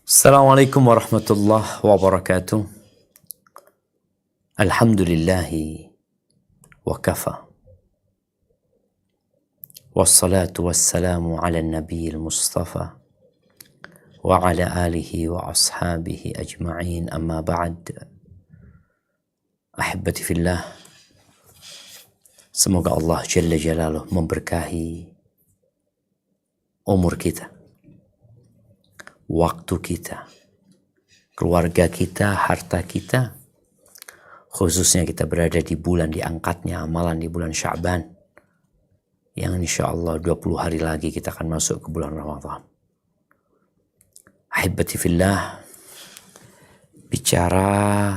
Assalamualaikum warahmatullahi wabarakatuh. Alhamdulillahi wa kafa. Wassalatu wassalamu ala nabiyil mustafa wa ala alihi wa ashabihi ajma'in, amma ba'd. Ahibati fillah, semoga Allah Jalla Jalaluh memberkahi umur kita, waktu kita, keluarga kita, harta kita, khususnya kita berada di bulan diangkatnya amalan di bulan Sya'ban, yang insya Allah 20 hari lagi kita akan masuk ke bulan Ramadan. Ahibati fillah, bicara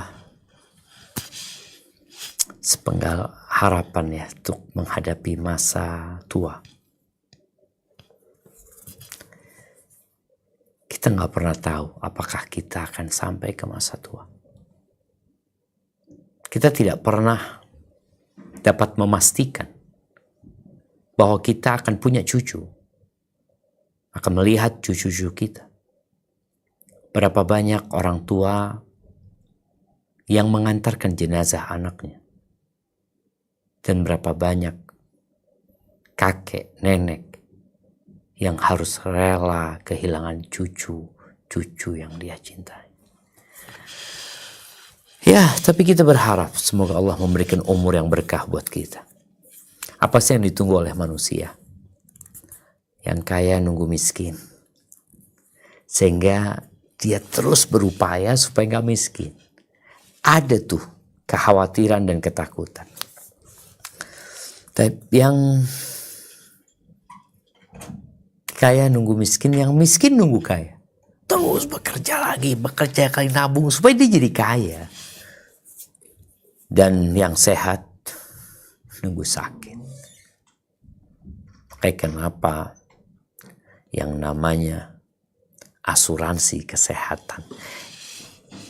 sepenggal harapan ya untuk menghadapi masa tua. Kita nggak pernah tahu apakah kita akan sampai ke masa tua. Kita tidak pernah dapat memastikan bahwa kita akan punya cucu, akan melihat cucu-cucu kita. Berapa banyak orang tua yang mengantarkan jenazah anaknya, dan berapa banyak kakek, nenek yang harus rela kehilangan cucu yang dia cintai. Ya, tapi kita berharap semoga Allah memberikan umur yang berkah buat kita. Apa sih yang ditunggu oleh manusia? Yang kaya nunggu miskin, sehingga dia terus berupaya supaya gak miskin. Ada tuh kekhawatiran dan ketakutan. Tapi yang kaya nunggu miskin, yang miskin nunggu kaya. Terus bekerja lagi, bekerja kali nabung supaya dia jadi kaya. Dan yang sehat nunggu sakit. Kayak kenapa yang namanya asuransi kesehatan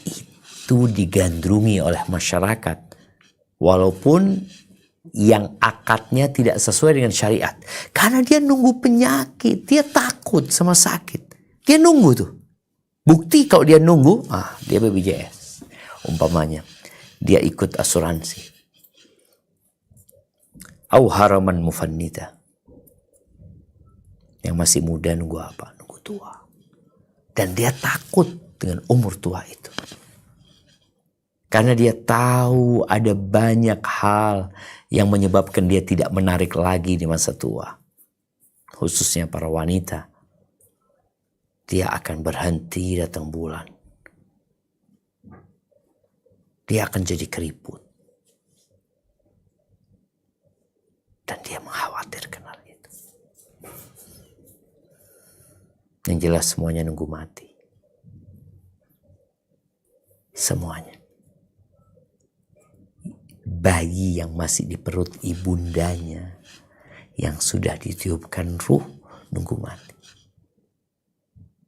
itu digandrungi oleh masyarakat, walaupun yang akadnya tidak sesuai dengan syariat. Karena dia nunggu penyakit, dia takut sama sakit. Dia nunggu tuh. Bukti kalau dia nunggu, dia BPJS. Umpamanya, dia ikut asuransi. Au haraman mufannita. Yang masih muda nunggu apa? Nunggu tua. Dan dia takut dengan umur tua itu. Karena dia tahu ada banyak hal yang menyebabkan dia tidak menarik lagi di masa tua. Khususnya para wanita. Dia akan berhenti datang bulan. Dia akan jadi keriput. Dan dia mengkhawatirkan hal itu. Yang jelas semuanya nunggu mati. Semuanya. Bayi yang masih di perut ibundanya, yang sudah ditiupkan ruh, nunggu mati.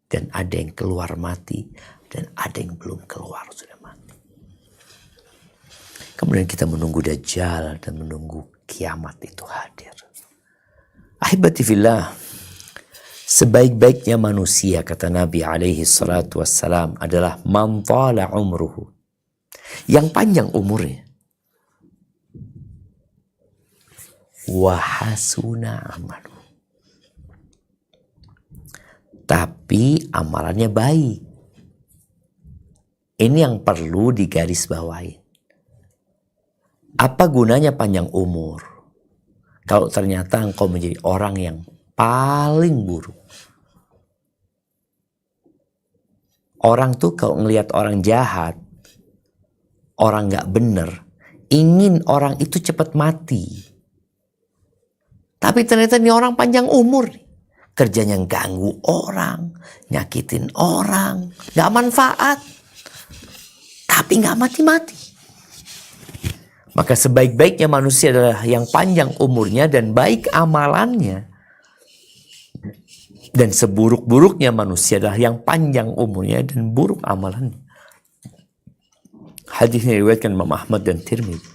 Dan ada yang keluar mati, dan ada yang belum keluar sudah mati. Kemudian kita menunggu Dajjal dan menunggu kiamat itu hadir. Ahibati fillah, sebaik-baiknya manusia, kata Nabi alaihi salatu wassalam, adalah man tala umruhu, yang panjang umurnya. Wahasuna amalu, tapi amalannya baik. Ini yang perlu digarisbawahi. Apa gunanya panjang umur kalau ternyata engkau menjadi orang yang paling buruk? Orang tuh kalau ngelihat orang jahat, orang gak bener, ingin orang itu cepat mati. Tapi ternyata ini orang panjang umur. Kerjanya ganggu orang, nyakitin orang, gak manfaat. Tapi gak mati-mati. Maka sebaik-baiknya manusia adalah yang panjang umurnya dan baik amalannya. Dan seburuk-buruknya manusia adalah yang panjang umurnya dan buruk amalannya. Hadisnya diriwayatkan Imam Ahmad dan Tirmidzi.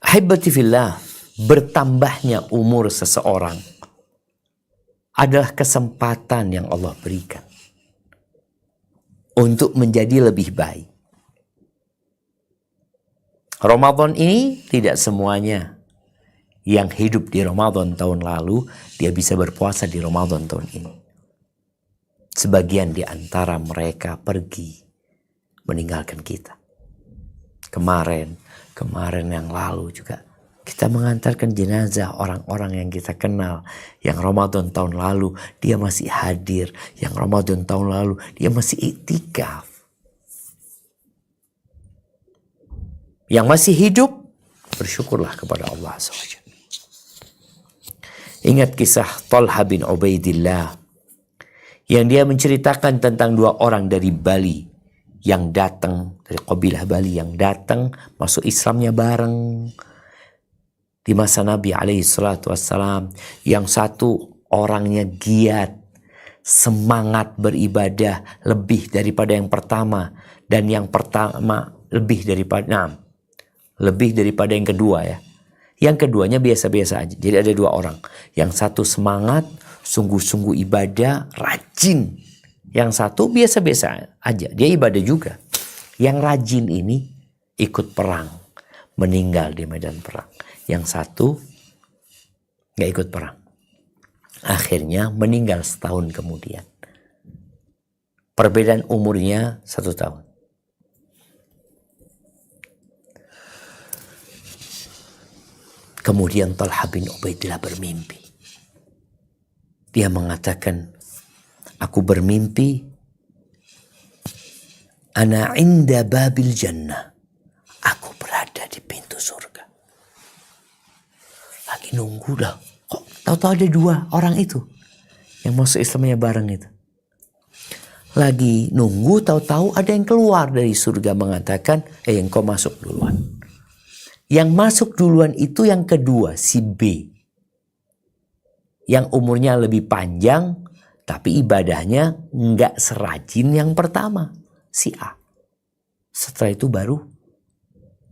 Ahibati fillah, bertambahnya umur seseorang adalah kesempatan yang Allah berikan untuk menjadi lebih baik. Ramadan ini tidak semuanya yang hidup di Ramadan tahun lalu, dia bisa berpuasa di Ramadan tahun ini. Sebagian di antara mereka pergi meninggalkan kita. Kemarin yang lalu juga kita mengantarkan jenazah orang-orang yang kita kenal. Yang Ramadan tahun lalu dia masih hadir. Yang Ramadan tahun lalu dia masih iktikaf. Yang masih hidup, bersyukurlah kepada Allah SWT. Ingat kisah Talha bin Ubaidillah yang dia menceritakan tentang dua orang dari Bali yang datang, dari kabilah Bali yang datang masuk Islamnya bareng di masa Nabi SAW. Yang satu orangnya giat, semangat beribadah lebih daripada yang pertama, dan yang pertama lebih daripada yang kedua ya. Yang keduanya biasa-biasa aja. Jadi ada dua orang. Yang satu semangat, sungguh-sungguh ibadah, rajin. Yang satu biasa-biasa aja. Dia ibadah juga. Yang rajin ini ikut perang. Meninggal di medan perang. Yang satu gak ikut perang. Akhirnya meninggal setahun kemudian. Perbedaan umurnya 1 tahun. Kemudian Talha bin Ubaidillah bermimpi. Dia mengatakan, aku bermimpi ana inda babil jannah. Aku berada di pintu surga. Lagi nunggu dah. Kok tahu-tahu ada dua orang itu yang masuk Islamnya bareng itu. Lagi nunggu, tahu-tahu ada yang keluar dari surga mengatakan, engkau masuk duluan. Yang masuk duluan itu yang kedua, si B. Yang umurnya lebih panjang, tapi ibadahnya nggak serajin yang pertama, si A. Setelah itu baru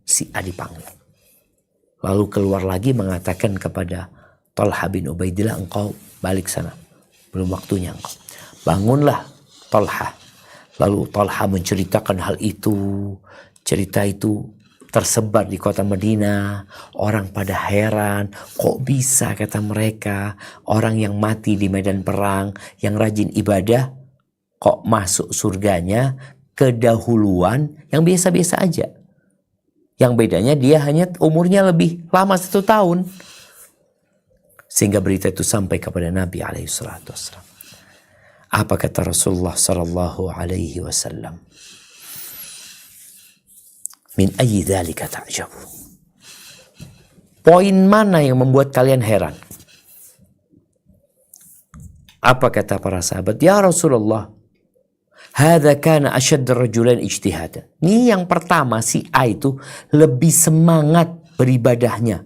si A dipanggil. Lalu keluar lagi mengatakan kepada Talha bin Ubaidillah, engkau balik sana. Belum waktunya engkau. Bangunlah Talha. Lalu Talha menceritakan hal itu. Cerita itu tersebar di kota Madinah. Orang pada heran, kok bisa kata mereka, orang yang mati di medan perang, yang rajin ibadah, kok masuk surganya kedahuluan yang biasa-biasa aja. Yang bedanya dia hanya umurnya lebih lama 1 tahun. Sehingga berita itu sampai kepada Nabi SAW. Apa kata Rasulullah SAW? Min ayyi dzalika ta'jabu. Poin mana yang membuat kalian heran? Apa kata para sahabat? Ya Rasulullah, hadza kana ashadd ar-rajulain ijtihadan. Ini yang pertama, si A itu lebih semangat beribadahnya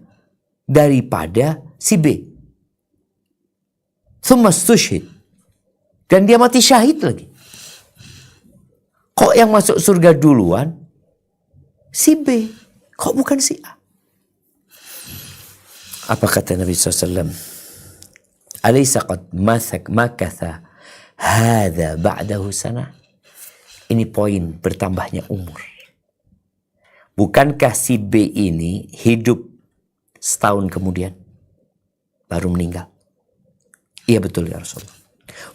daripada si B. Tsumma istushhid. Dan dia mati syahid lagi. Kok yang masuk surga duluan si B, kok bukan si A? Apa kata Nabi SAW? Alaysa qad makatha hadha ba'dahu sana. Ini poin bertambahnya umur. Bukankah si B ini hidup setahun kemudian baru meninggal? Iya betul ya Rasulullah.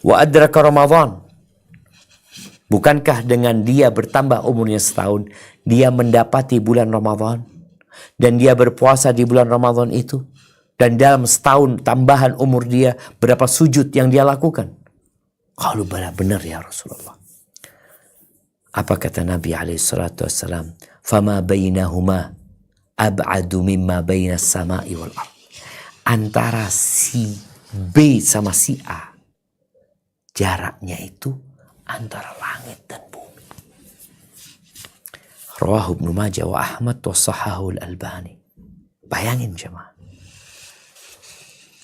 Wa adraka Ramadan. Bukankah dengan dia bertambah umurnya setahun, dia mendapati bulan Ramadan, dan dia berpuasa di bulan Ramadan itu, dan dalam setahun tambahan umur dia, berapa sujud yang dia lakukan? Kalau benar ya Rasulullah. Apa kata Nabi SAW? Fama bainahuma ab'adu mimma bainas sama'i wal ard. Antara si B sama si A, jaraknya itu antara langit dan bumi. Rawahu Ibnu Majah wa Ahmad wa sahahu al-Albani. Bayangin jemaah.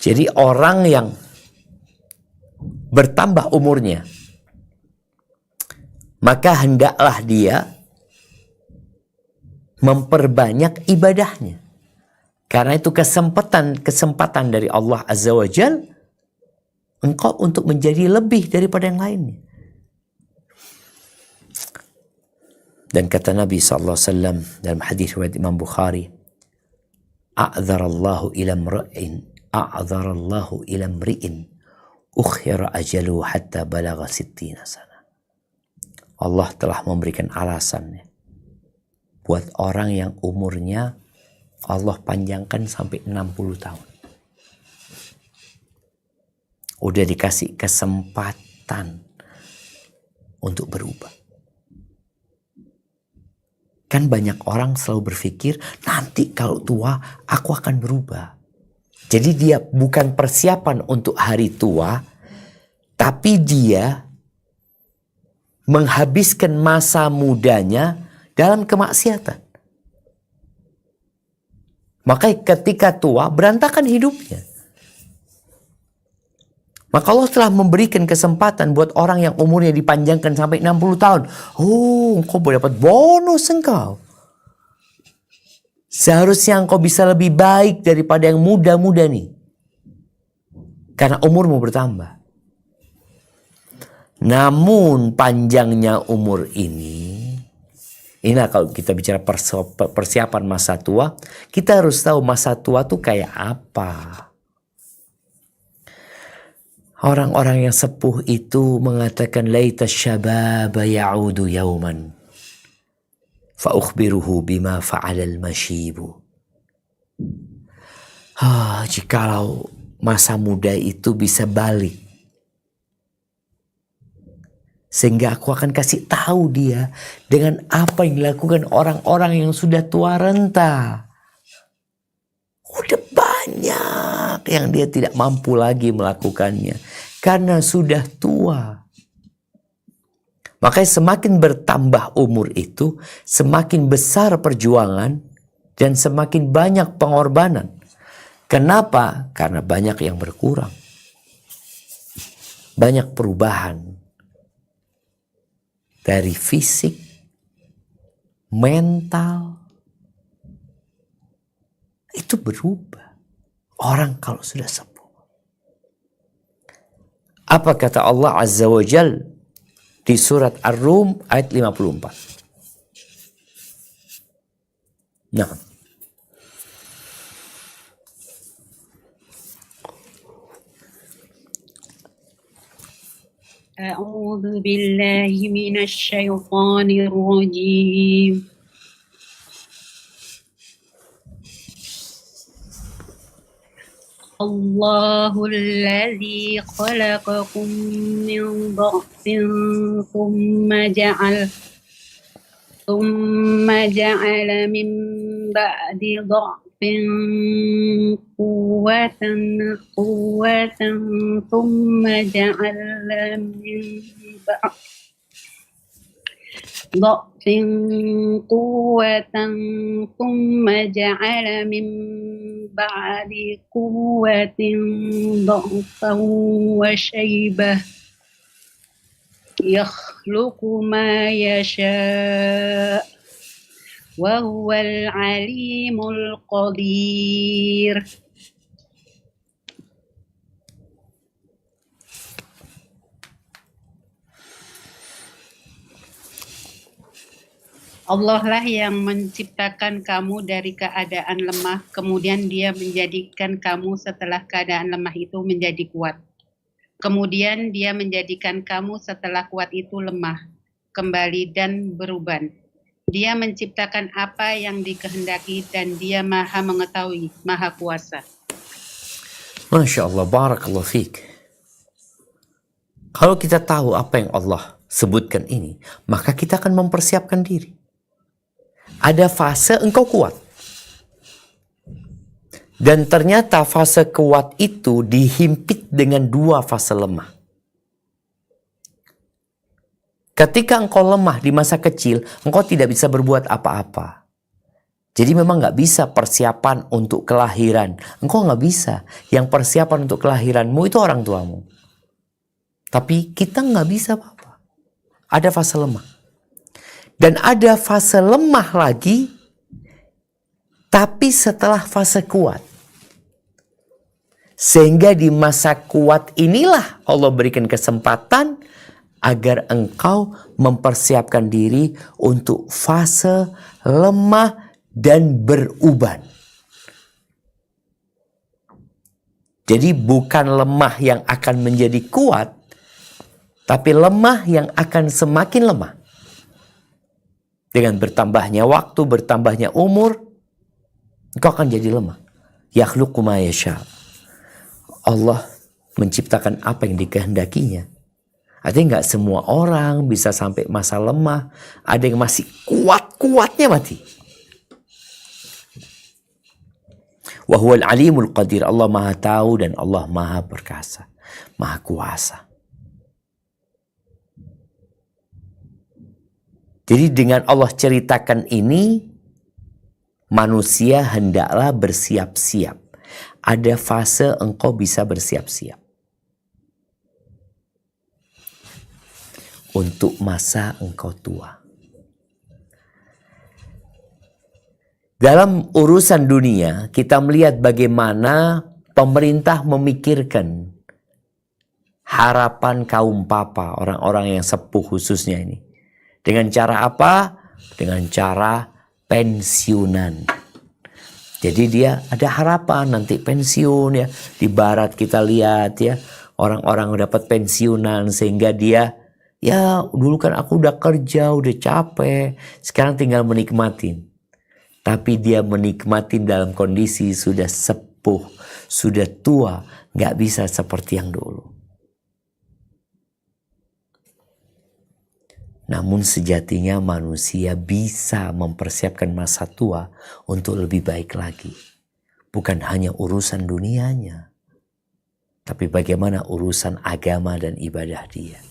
Jadi orang yang bertambah umurnya, maka hendaklah dia memperbanyak ibadahnya. Karena itu kesempatan dari Allah Azza wa Jal, engkau untuk menjadi lebih daripada yang lainnya. Dan kata Nabi SAW dalam hadis riwayat Imam Bukhari, a'dzarallahu ila mri'in ukhira ajalu hatta balagha 60 sana. Allah telah memberikan alasan buat orang yang umurnya Allah panjangkan sampai 60 tahun. Udah dikasih kesempatan untuk berubah. Kan banyak orang selalu berpikir, nanti kalau tua aku akan berubah. Jadi dia bukan persiapan untuk hari tua, tapi dia menghabiskan masa mudanya dalam kemaksiatan. Makanya ketika tua berantakan hidupnya. Maka Allah telah memberikan kesempatan buat orang yang umurnya dipanjangkan sampai 60 tahun. Oh, engkau boleh dapat bonus engkau. Seharusnya engkau bisa lebih baik daripada yang muda-muda nih. Karena umurmu bertambah. Namun panjangnya umur inilah kalau kita bicara persiapan masa tua, kita harus tahu masa tua tuh kayak apa. Orang-orang yang sepuh itu mengatakan laita syababa ya'udu yauman fa ukhbiruhu bima fa'alal masyibu. Jikalau masa muda itu bisa balik, sehingga aku akan kasih tahu dia dengan apa yang dilakukan orang-orang yang sudah tua renta. Udah banyak yang dia tidak mampu lagi melakukannya karena sudah tua. Makanya semakin bertambah umur itu, semakin besar perjuangan dan semakin banyak pengorbanan. Kenapa? Karena banyak yang berkurang. Banyak perubahan dari fisik, mental, itu berubah. Orang kalau sudah sepuh. Apa kata Allah Azza wa Jal di surat Ar-Rum ayat 54? Nah. A'udzu billahi minasy syaithanir rajim. Allahul ladzi khalaqakum min dha'fin thumma ja'ala min ba'di dha'fin quwwatan thumma ja'ala min ba'di ضعف قوة ثم جعل من بعد قوة ضعفا وشيبة يخلق ما يشاء وهو العليم القدير. Allah lah yang menciptakan kamu dari keadaan lemah, kemudian Dia menjadikan kamu setelah keadaan lemah itu menjadi kuat. Kemudian Dia menjadikan kamu setelah kuat itu lemah, kembali dan beruban. Dia menciptakan apa yang dikehendaki dan Dia Maha Mengetahui, Maha Kuasa. Masya Allah, barakallahu fiik. Kalau kita tahu apa yang Allah sebutkan ini, maka kita akan mempersiapkan diri. Ada fase engkau kuat. Dan ternyata fase kuat itu dihimpit dengan dua fase lemah. Ketika engkau lemah di masa kecil, engkau tidak bisa berbuat apa-apa. Jadi memang nggak bisa persiapan untuk kelahiran. Engkau nggak bisa. Yang persiapan untuk kelahiranmu itu orang tuamu. Tapi kita nggak bisa apa-apa. Ada fase lemah. Dan ada fase lemah lagi, tapi setelah fase kuat. Sehingga di masa kuat inilah Allah berikan kesempatan agar engkau mempersiapkan diri untuk fase lemah dan beruban. Jadi bukan lemah yang akan menjadi kuat, tapi lemah yang akan semakin lemah. Dengan bertambahnya waktu, bertambahnya umur, engkau akan jadi lemah. Yakhluqu ma yasha. Allah menciptakan apa yang dikehendakinya. Artinya nggak semua orang bisa sampai masa lemah. Ada yang masih kuat-kuatnya mati. Wa huwal alimul qadir. Allah maha tahu dan Allah maha perkasa. Maha kuasa. Jadi dengan Allah ceritakan ini, manusia hendaklah bersiap-siap. Ada fase engkau bisa bersiap-siap. Untuk masa engkau tua. Dalam urusan dunia, kita melihat bagaimana pemerintah memikirkan harapan kaum papa, orang-orang yang sepuh khususnya ini. Dengan cara apa? Dengan cara pensiunan. Jadi dia ada harapan nanti pensiun ya. Di barat kita lihat ya, orang-orang dapat pensiunan sehingga dia, ya dulu kan aku udah kerja, udah capek, sekarang tinggal menikmatin. Tapi dia menikmatin dalam kondisi sudah sepuh, sudah tua, nggak bisa seperti yang dulu. Namun sejatinya manusia bisa mempersiapkan masa tua untuk lebih baik lagi. Bukan hanya urusan dunianya, tapi bagaimana urusan agama dan ibadah dia.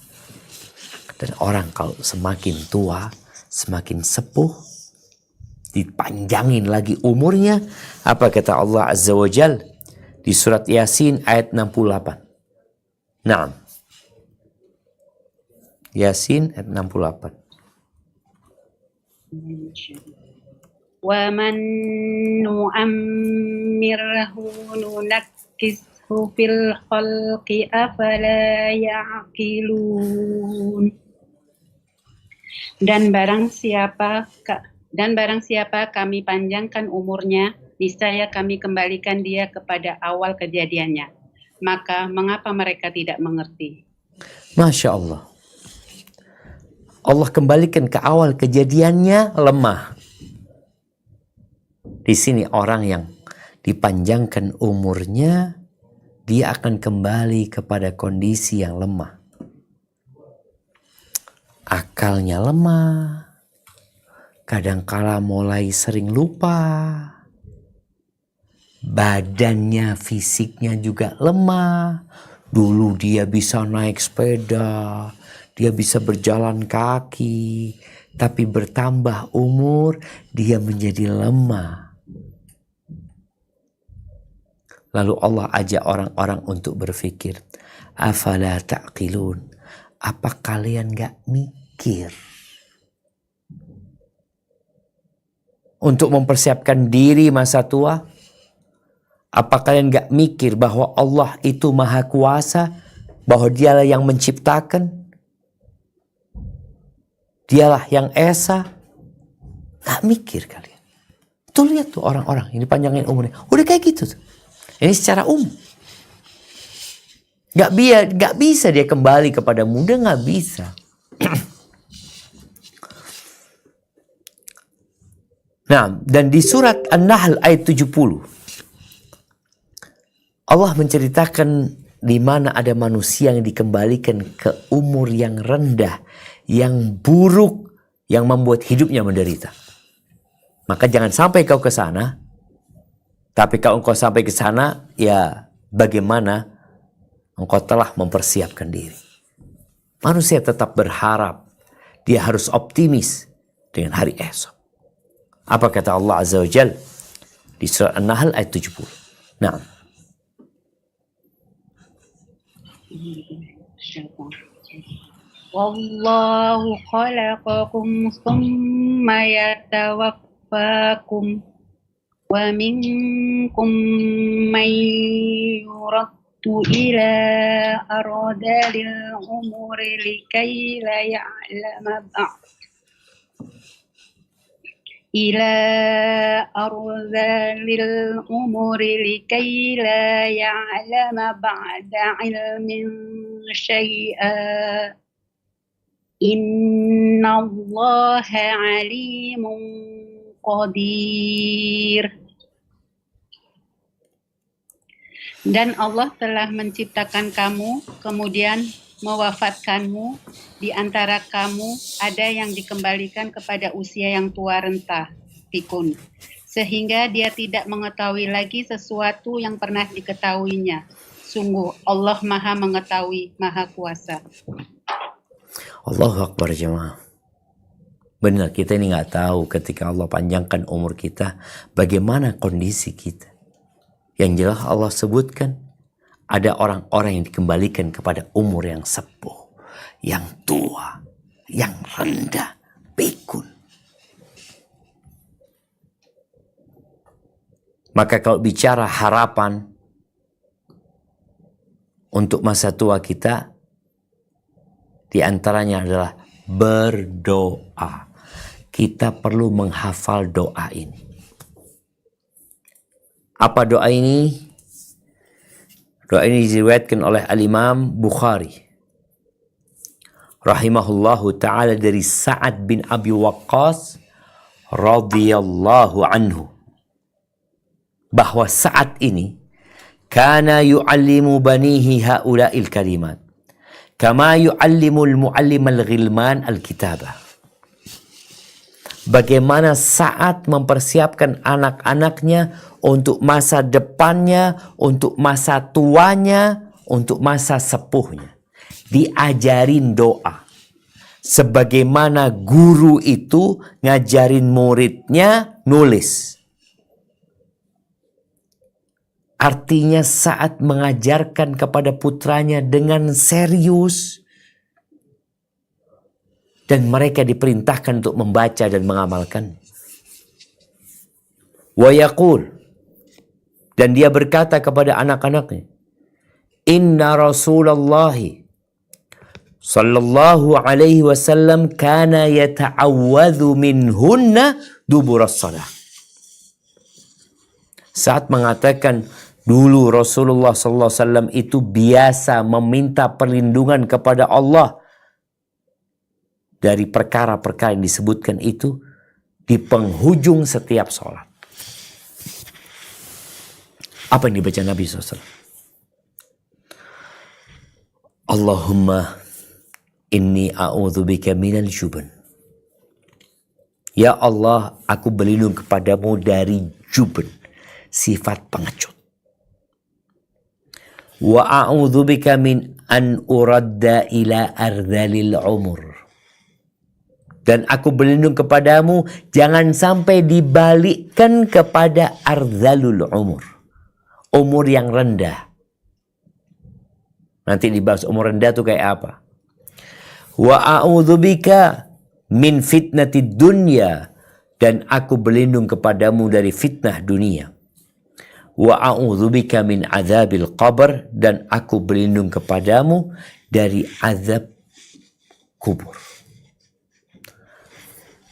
Dan orang kalau semakin tua, semakin sepuh, dipanjangin lagi umurnya. Apa kata Allah Azza wa Jal di surat Yasin ayat 68. Naam. Yasin ayat 68. Wa man nu'ammirhu nunakkishu fil khalqi afala ya'qilun. Dan barang siapa kami panjangkan umurnya, niscaya kami kembalikan dia kepada awal kejadiannya. Maka mengapa mereka tidak mengerti? Masya Allah. Allah kembalikan ke awal kejadiannya lemah. Di sini orang yang dipanjangkan umurnya, dia akan kembali kepada kondisi yang lemah. Akalnya lemah, kadangkala mulai sering lupa, badannya, fisiknya juga lemah. Dulu dia bisa naik sepeda, dia bisa berjalan kaki, tapi bertambah umur, dia menjadi lemah. Lalu Allah ajak orang-orang untuk berfikir, afala ta'qilun, apa kalian gak mikir untuk mempersiapkan diri masa tua? Apa kalian gak mikir bahwa Allah itu maha kuasa, bahwa dialah yang menciptakan, dialah yang esa? Gak mikir kalian. Tuh lihat tuh orang-orang ini panjangin umurnya, udah kayak gitu tuh. Ini secara umum. Gak bisa dia kembali kepada muda, gak bisa. Nah, dan di surat An-Nahl ayat 70, Allah menceritakan di mana ada manusia yang dikembalikan ke umur yang rendah, yang buruk, yang membuat hidupnya menderita. Maka jangan sampai kau ke sana. Tapi kalau engkau sampai ke sana, ya bagaimana engkau telah mempersiapkan diri. Manusia tetap berharap, dia harus optimis dengan hari esok. Apa kata Allah Azza wa Jal di surah An-Nahl ayat 70. Nah. Wallahu khalaqakum tsumma yatawaffakum wa minkum man yuraddu إلى أرذل الأمور لكي لا يعلم بعد إلى أرذل الأمور لكي لا يعلم بعد علم شيئا إن الله عليم قدير. Dan Allah telah menciptakan kamu, kemudian mewafatkanmu. Di antara kamu ada yang dikembalikan kepada usia yang tua renta, pikun, sehingga dia tidak mengetahui lagi sesuatu yang pernah diketahuinya. Sungguh Allah Maha Mengetahui, Maha Kuasa. Allahu Akbar jemaah. Benar, kita ini nggak tahu ketika Allah panjangkan umur kita bagaimana kondisi kita. Yang jelas Allah sebutkan ada orang-orang yang dikembalikan kepada umur yang sepuh, yang tua, yang rendah, pikun. Maka kalau bicara harapan untuk masa tua kita, di antaranya adalah berdoa. Kita perlu menghafal doa ini. Apa doa ini? Doa ini diriwayatkan oleh Al-Imam Bukhari rahimahullahu ta'ala dari Sa'ad bin Abi Waqqas radhiyallahu anhu, bahwa Sa'ad ini kana yu'allimu banihi haula'il kalimat kama yu'allimul mu'allimal ghilman al-kitabah. Bagaimana Sa'ad mempersiapkan anak-anaknya untuk masa depannya, untuk masa tuanya, untuk masa sepuhnya. Diajarin doa. Sebagaimana guru itu ngajarin muridnya nulis. Artinya Sa'ad mengajarkan kepada putranya dengan serius. Dan mereka diperintahkan untuk membaca dan mengamalkan. Wa yaqul, dan dia berkata kepada anak-anaknya, Inna Rasulullah sallallahu alaihi wasallam kana yata'awwadhu minhunna duburas salah. Saat mengatakan dulu Rasulullah sallallahu alaihi wasallam itu biasa meminta perlindungan kepada Allah dari perkara-perkara yang disebutkan itu di penghujung setiap sholat. Apa yang dibaca Nabi SAW? Allahumma inni a'udzubika minal jubn. Ya Allah, aku berlindung kepadamu dari jubn, sifat pengecut. Wa a'udzubika min an uradda ila ardhalil umur. Dan aku berlindung kepadamu jangan sampai dibalikkan kepada ardhalul umur. Umur yang rendah. Nanti dibahas umur rendah itu kayak apa. Wa a'udzubika min fitnatid dunya. Dan aku berlindung kepadamu dari fitnah dunia. Wa a'udzubika min azabil qabr. Dan aku berlindung kepadamu dari azab kubur.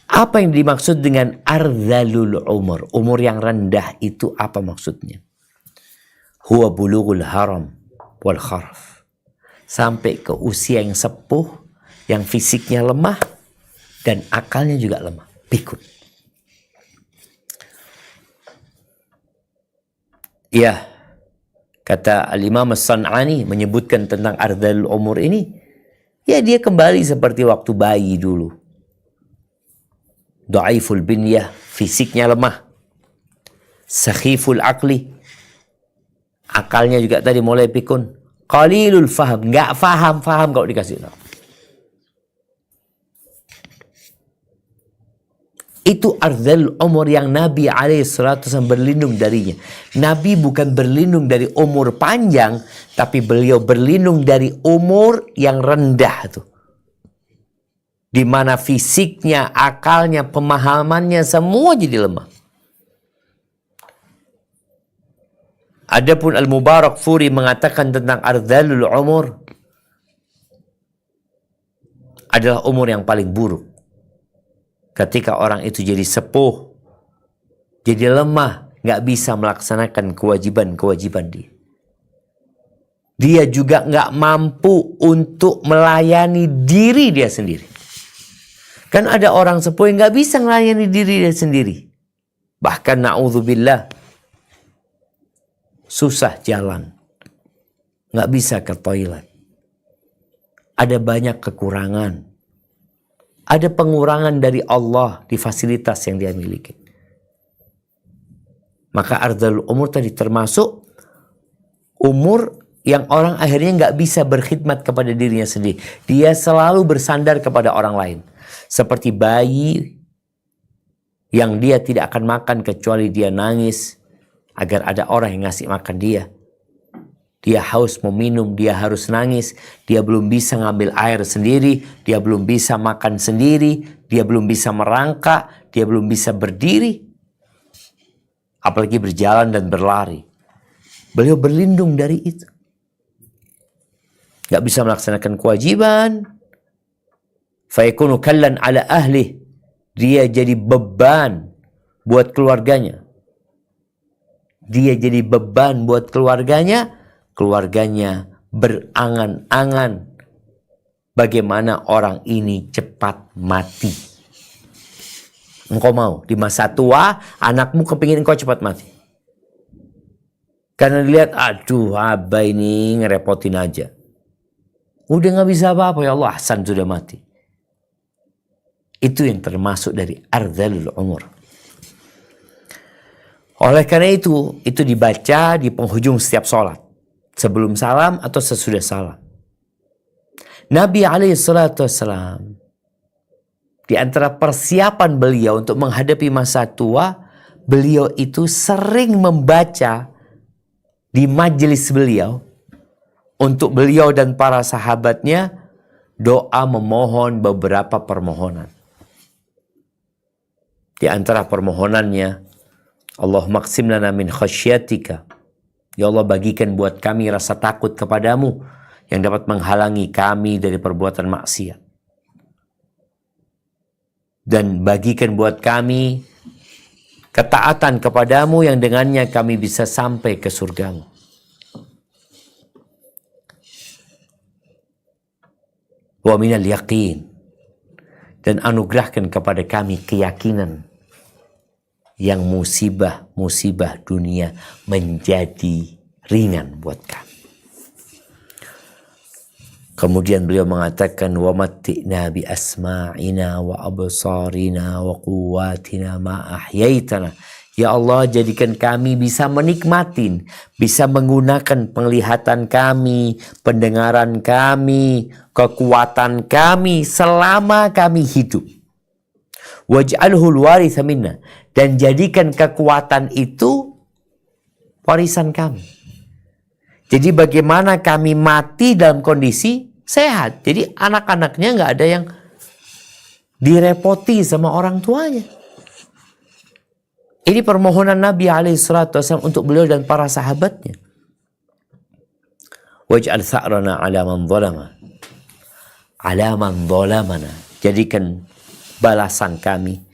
Apa yang dimaksud dengan ardhalul umur? Umur yang rendah itu apa maksudnya? Huwa bulughul haram wal kharf. Sampai ke usia yang sepuh, yang fisiknya lemah, dan akalnya juga lemah. Pikun. Ya, kata Al-Imam As-San'ani menyebutkan tentang ardhalul umur ini, ya dia kembali seperti waktu bayi dulu. Dhaiful binyah, fisiknya lemah. Sakhiful aqli, akalnya juga tadi mulai pikun. Qalilul faham, nggak faham kalau dikasih tahu. Itu ardhal umur yang Nabi SAW berlindung darinya. Nabi bukan berlindung dari umur panjang, tapi beliau berlindung dari umur yang rendah tuh. Di mana fisiknya, akalnya, pemahamannya semua jadi lemah. Adapun Al-Mubarak Furi mengatakan tentang ardhalul umur adalah umur yang paling buruk. Ketika orang itu jadi sepuh, jadi lemah, nggak bisa melaksanakan kewajiban-kewajiban dia. Dia juga nggak mampu untuk melayani diri dia sendiri. Kan ada orang sepuh yang nggak bisa melayani diri dia sendiri. Bahkan na'udzubillah, susah jalan, nggak bisa ke toilet. Ada banyak kekurangan. Ada pengurangan dari Allah di fasilitas yang dia miliki. Maka ardhalul umur tadi termasuk umur yang orang akhirnya nggak bisa berkhidmat kepada dirinya sendiri. Dia selalu bersandar kepada orang lain. Seperti bayi yang dia tidak akan makan kecuali dia nangis agar ada orang yang ngasih makan dia. Dia haus mau minum, dia harus nangis. Dia belum bisa ngambil air sendiri. Dia belum bisa makan sendiri. Dia belum bisa merangkak. Dia belum bisa berdiri. Apalagi berjalan dan berlari. Beliau berlindung dari itu. Gak bisa melaksanakan kewajiban. Fayakunu kallan ala ahli. Dia jadi beban buat keluarganya. Dia jadi beban buat keluarganya. Keluarganya berangan-angan bagaimana orang ini cepat mati. Engkau mau di masa tua anakmu kepingin engkau cepat mati. Karena dilihat, aduh abah ini ngerepotin aja. Udah gak bisa apa-apa, ya Allah, Hasan sudah mati. Itu yang termasuk dari ardhalul umur. Oleh karena itu dibaca di penghujung setiap sholat. Sebelum salam atau sesudah salam. Nabi SAW, di antara persiapan beliau untuk menghadapi masa tua, beliau itu sering membaca di majelis beliau, untuk beliau dan para sahabatnya, doa memohon beberapa permohonan. Di antara permohonannya, Allahumma qsim lana min khasyatika. Ya Allah, bagikan buat kami rasa takut kepadamu yang dapat menghalangi kami dari perbuatan maksiat. Dan bagikan buat kami ketaatan kepadamu yang dengannya kami bisa sampai ke surgamu. Wa minal yaqin. Dan anugerahkan kepada kami keyakinan yang musibah-musibah dunia menjadi ringan buat kami. Kemudian beliau mengatakan, wa matti'na bi asma'ina wa absarina wa quwwatina ma ahyaitana. Ya Allah, jadikan kami bisa menikmatin, bisa menggunakan penglihatan kami, pendengaran kami, kekuatan kami selama kami hidup. Waj'alhul waritha minna. Dan jadikan kekuatan itu warisan kami. Jadi bagaimana kami mati dalam kondisi sehat. Jadi anak-anaknya nggak ada yang direpoti sama orang tuanya. Ini permohonan Nabi SAW untuk beliau dan para sahabatnya. Waj'al tha'rana ala man zalama. Ala man zalamana. Jadikan balasan kami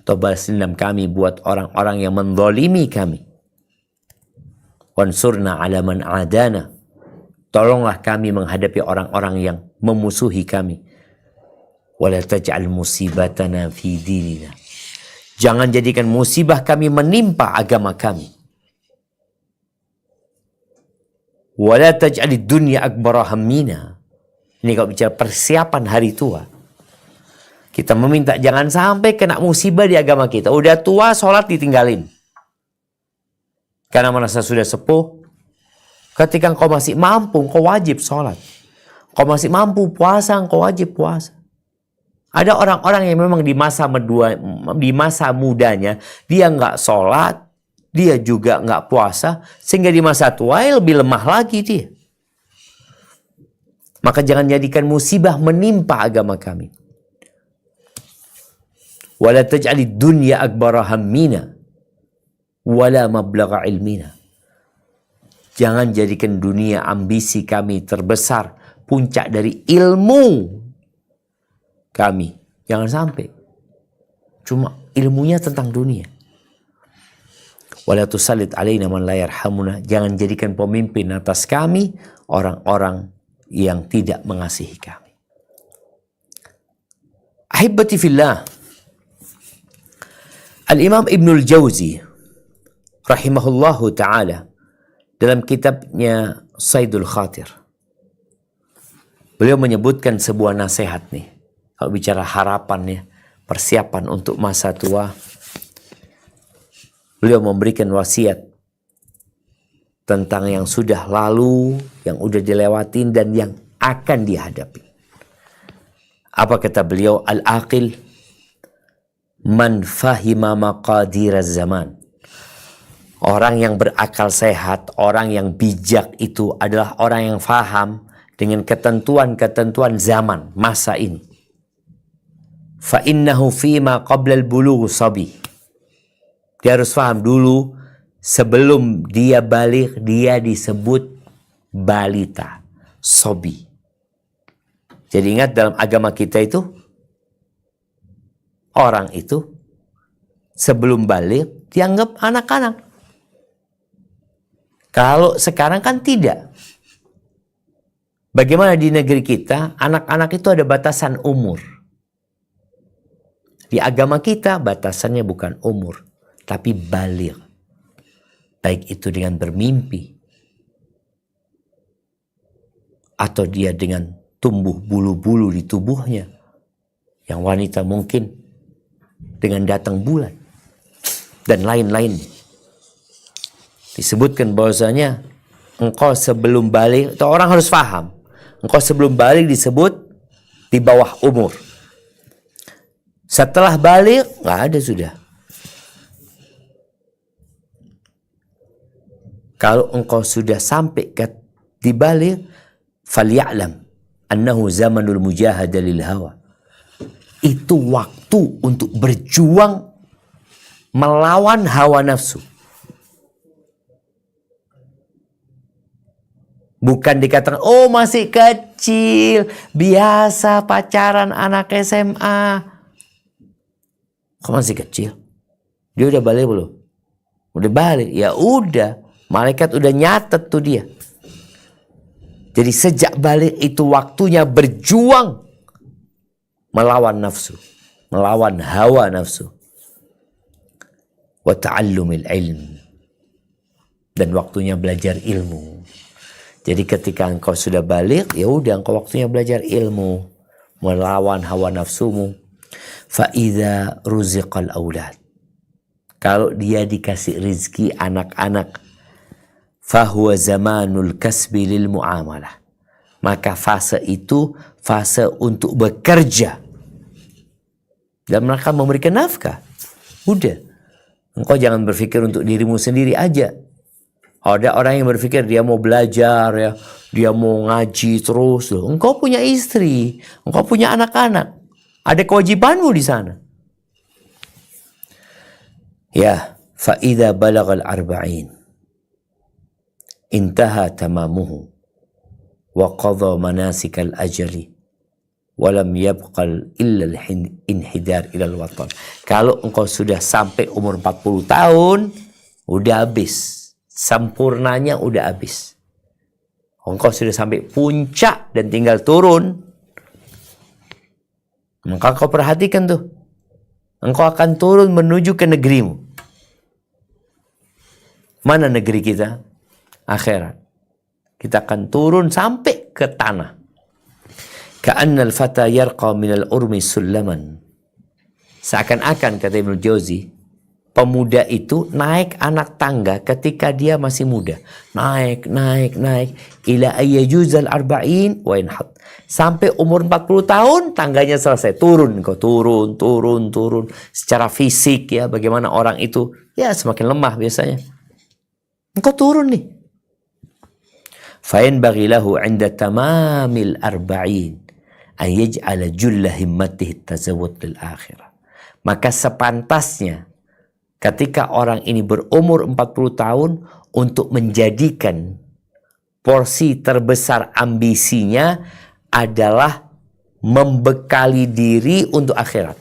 atau balas dendam kami buat orang-orang yang menzalimi kami. Wansurna ala man adana. Tolonglah kami menghadapi orang-orang yang memusuhi kami. Wala taj'al musibatana fi dinina. Jangan jadikan musibah kami menimpa agama kami. Wala taj'alid dunya akbara hammina. Ini kalau bicara persiapan hari tua. Kita meminta jangan sampai kena musibah di agama kita. Udah tua, sholat ditinggalin. Karena merasa sudah sepuh. Ketika engkau masih mampu, engkau wajib sholat. Engkau masih mampu puasa, engkau wajib puasa. Ada orang-orang yang memang di masa mudanya, dia nggak sholat, dia juga nggak puasa, sehingga di masa tua lebih lemah lagi dia. Maka jangan jadikan musibah menimpa agama kami. Wala taj'alid dunya akbara hammina wala mablagha ilmina. Jangan jadikan dunia ambisi kami terbesar, puncak dari ilmu kami. Jangan sampai cuma ilmunya tentang dunia. Wala tusallit alaina man la yarhamuna. Jangan jadikan pemimpin atas kami orang-orang yang tidak mengasihi kami. Ahibbati fillah. Al-Imam Ibnul Jauzi rahimahullahu ta'ala dalam kitabnya Saidul Khatir, beliau menyebutkan sebuah nasihat nih. Kalau bicara harapan ya, persiapan untuk masa tua, beliau memberikan wasiat tentang yang sudah lalu, yang udah dilewatin dan yang akan dihadapi. Apa kata beliau? Al-aqil man fahima maqadir zaman. Orang yang berakal sehat, orang yang bijak itu adalah orang yang faham dengan ketentuan-ketentuan zaman, masa ini. Fa innahu fima qabla al-bulugh sabi. Dia harus faham dulu, sebelum dia balik, dia disebut balita, sobi. Jadi ingat, dalam agama kita itu, orang itu sebelum balik dianggap anak-anak. Kalau sekarang kan tidak. Bagaimana di negeri kita, anak-anak itu ada batasan umur. Di agama kita batasannya bukan umur, tapi balik. Baik itu dengan bermimpi, atau dia dengan tumbuh bulu-bulu di tubuhnya. Yang wanita mungkin dengan datang bulan. Dan lain-lain. Disebutkan bahwasanya engkau sebelum balik, atau orang harus paham, engkau sebelum balik disebut di bawah umur. Setelah balik, nggak ada sudah. Kalau engkau sudah sampai ke di balik, falya'lam annahu zamanul mujahadah lil hawa. Itu waktu untuk berjuang melawan hawa nafsu. Bukan dikatakan, oh masih kecil, biasa pacaran anak SMA. Kok masih kecil? Dia udah balik belum? Udah balik, ya udah. Malaikat udah nyatet tuh dia. Jadi sejak balik itu waktunya berjuang melawan nafsu, melawan hawa nafsu. Wa ta'allumil ilm. Dan waktunya belajar ilmu. Jadi ketika engkau sudah balik, ya udah engkau waktunya belajar ilmu, melawan hawa nafsumu. Fa idza ruziqal aulad. Kalau dia dikasih rizki anak-anak, fahuwa zamanul kasbi lil muamalah. Maka fase itu fase untuk bekerja dan mereka memberikan nafkah. Udah, engkau jangan berpikir untuk dirimu sendiri aja. Ada orang yang berpikir dia mau belajar ya, dia mau ngaji terus. Loh. Engkau punya istri, engkau punya anak-anak, ada kewajibanmu di sana. Ya, fa idza balagal arba'in intaha tamamuhu wa qadha manasikal ajali wa lam yabqal illa al-inhidar ila al-watan. Kalau engkau sudah sampai umur 40 tahun, udah habis. Sempurnanya udah habis. Engkau sudah sampai puncak dan tinggal turun. Maka kau perhatikan tuh. Engkau akan turun menuju ke negerimu. Mana negeri kita? Akhirat. Kita akan turun sampai ke tanah. Ka'annal fata yarqa minal urmi sullaman. Seakan-akan, kata Ibnu Jauzi, pemuda itu naik anak tangga ketika dia masih muda. Naik. Ila ayyajuzal arba'in wa inhat. Sampai umur 40 tahun tangganya selesai. Turun. Kau turun. Secara fisik ya, bagaimana orang itu ya semakin lemah biasanya. Engkau turun nih. Fa'in baghilahu 'inda tamamil arba'in an yaj'ala julla himmatihi tazawwud lil akhirah. Maka sepantasnya ketika orang ini berumur 40 tahun untuk menjadikan porsi terbesar ambisinya adalah membekali diri untuk akhirat.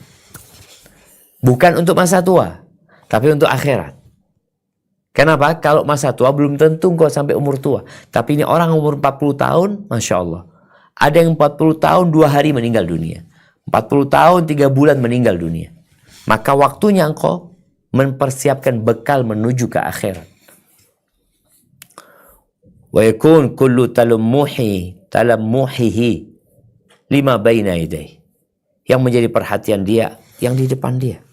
Bukan untuk masa tua, tapi untuk akhirat. Kenapa? Kalau masa tua belum tentu kok sampai umur tua. Tapi ini orang umur 40 tahun, Masya Allah. Ada yang 40 tahun 2 hari meninggal dunia. 40 tahun 3 bulan meninggal dunia. Maka waktunya engkau mempersiapkan bekal menuju ke akhirat. Wa yakun kullu talammuhihi lima baina yadayhi. Yang menjadi perhatian dia, yang di depan dia.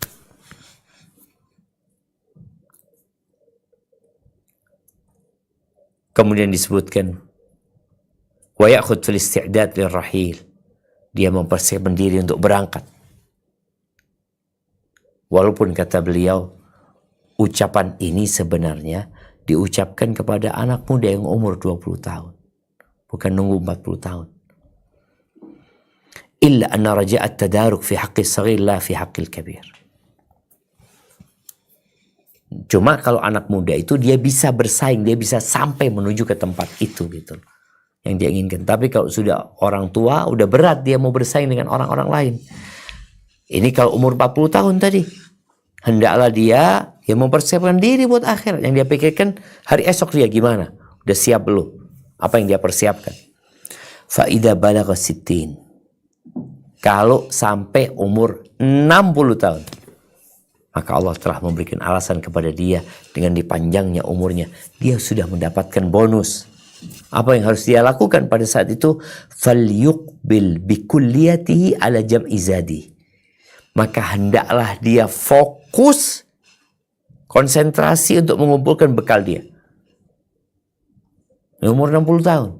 Kemudian disebutkan wa ya'khudh fil isti'dad lirrahil. Dia mempersiapkan diri untuk berangkat. Walaupun kata beliau, ucapan ini sebenarnya diucapkan kepada anak muda yang umur 20 tahun. Bukan nunggu 40 tahun. Illa anna raja'at tadaruk fi haqqis saghir la fi haqqil kabir. Cuma kalau anak muda itu dia bisa bersaing, dia bisa sampai menuju ke tempat itu gitu yang dia inginkan. Tapi kalau sudah orang tua, udah berat dia mau bersaing dengan orang-orang lain. Ini kalau umur 40 tahun tadi, hendaklah dia yang mempersiapkan diri buat akhirat. Yang dia pikirkan hari esok dia gimana, udah siap belum, apa yang dia persiapkan. Fa idza balagha 60, kalau sampai umur 60 tahun, maka Allah telah memberikan alasan kepada dia dengan dipanjangnya umurnya. Dia sudah mendapatkan bonus. Apa yang harus dia lakukan pada saat itu? Falyuqbil bikulliyatihi ala jam'i zadi. Maka hendaklah dia fokus, konsentrasi untuk mengumpulkan bekal dia. Umur 60 tahun.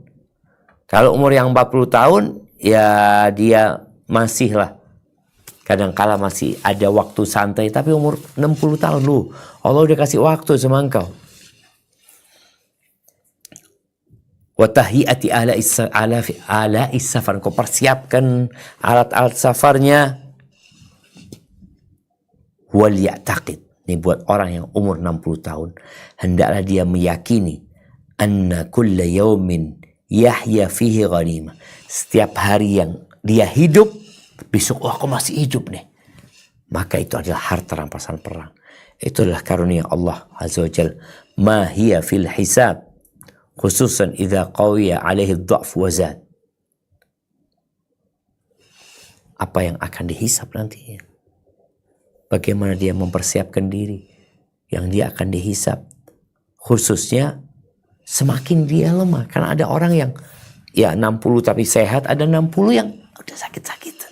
Kalau umur yang 40 tahun, ya dia masih lah. Kadang-kala masih ada waktu santai, tapi umur 60 tahun lu, Allah udah kasih waktu sama engkau. Wa tahiyati ala safar, kau persiapkan alat-alat safarnya. Wal ya'taqid, ini buat orang yang umur 60 tahun, hendaklah dia meyakini anna kulla yaumin yahya fihi ghanimah. Setiap hari yang dia hidup, besok, aku masih hidup nih, maka itu adalah harta rampasan perang. Itu adalah karunia Allah Azza wa Jalla. Ma hiya fil hisab, khususan idza qawiya alaihi dha'f wa zad. Apa yang akan dihisab nantinya? Bagaimana dia mempersiapkan diri yang dia akan dihisab. Khususnya semakin dia lemah. Karena ada orang yang ya 60 tapi sehat, ada 60 yang udah sakit-sakitan.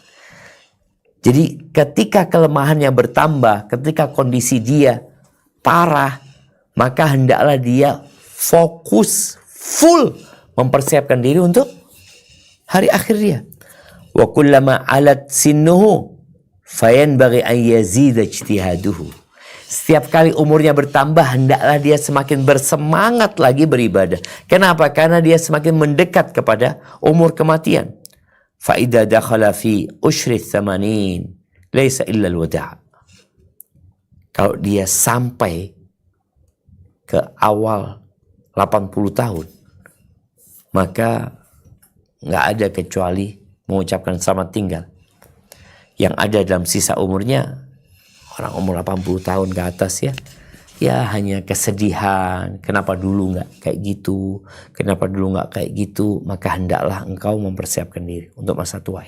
Jadi ketika kelemahannya bertambah, ketika kondisi dia parah, maka hendaklah dia fokus full mempersiapkan diri untuk hari akhir dia. Wa kullama alat sinnuhu fayanbaghi an yazida ijtihaduhu. Setiap kali umurnya bertambah, hendaklah dia semakin bersemangat lagi beribadah. Kenapa? Karena dia semakin mendekat kepada umur kematian. Fa'idha dakhala fi ushri thamanin laysa illa al-wada'. Kalau dia sampai ke awal 80 tahun, maka nggak ada kecuali mengucapkan selamat tinggal. Yang ada dalam sisa umurnya, orang umur 80 tahun ke atas ya hanya kesedihan. Kenapa dulu nggak kayak gitu? Kenapa dulu nggak kayak gitu? Maka hendaklah engkau mempersiapkan diri untuk masa tua.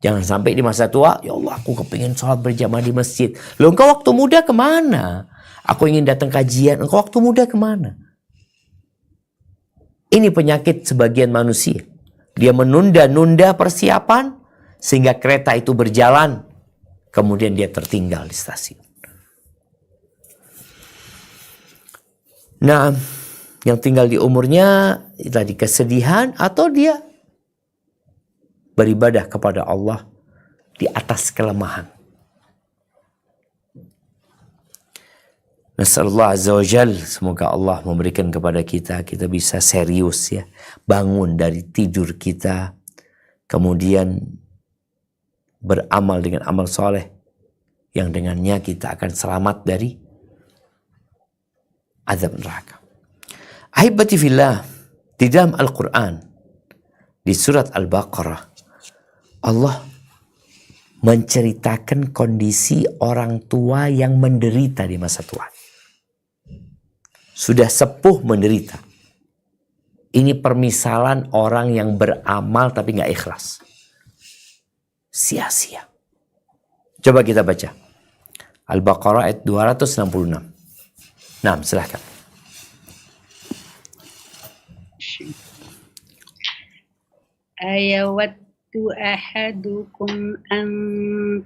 Jangan sampai di masa tua, ya Allah aku kepingin sholat berjamaah di masjid. Loh, engkau waktu muda kemana? Aku ingin datang kajian, engkau waktu muda kemana? Ini penyakit sebagian manusia. Dia menunda-nunda persiapan sehingga kereta itu berjalan, kemudian dia tertinggal di stasiun. Nah, yang tinggal di umurnya tadi kesedihan, atau dia beribadah kepada Allah di atas kelemahan. Nasallallahu azza wa jal, semoga Allah memberikan kepada kita bisa serius ya, bangun dari tidur kita, kemudian beramal dengan amal soleh yang dengannya kita akan selamat dari azab neraka. Ahibati fillah, Di dalam Al-Quran, di surat Al-Baqarah, Allah menceritakan kondisi orang tua yang menderita di masa tua. Sudah sepuh menderita. Ini permisalan orang yang beramal tapi nggak ikhlas. Sia-sia. Coba kita baca. Al-Baqarah ayat 266. Nah, silahkan. Ayawaddu ahadukum an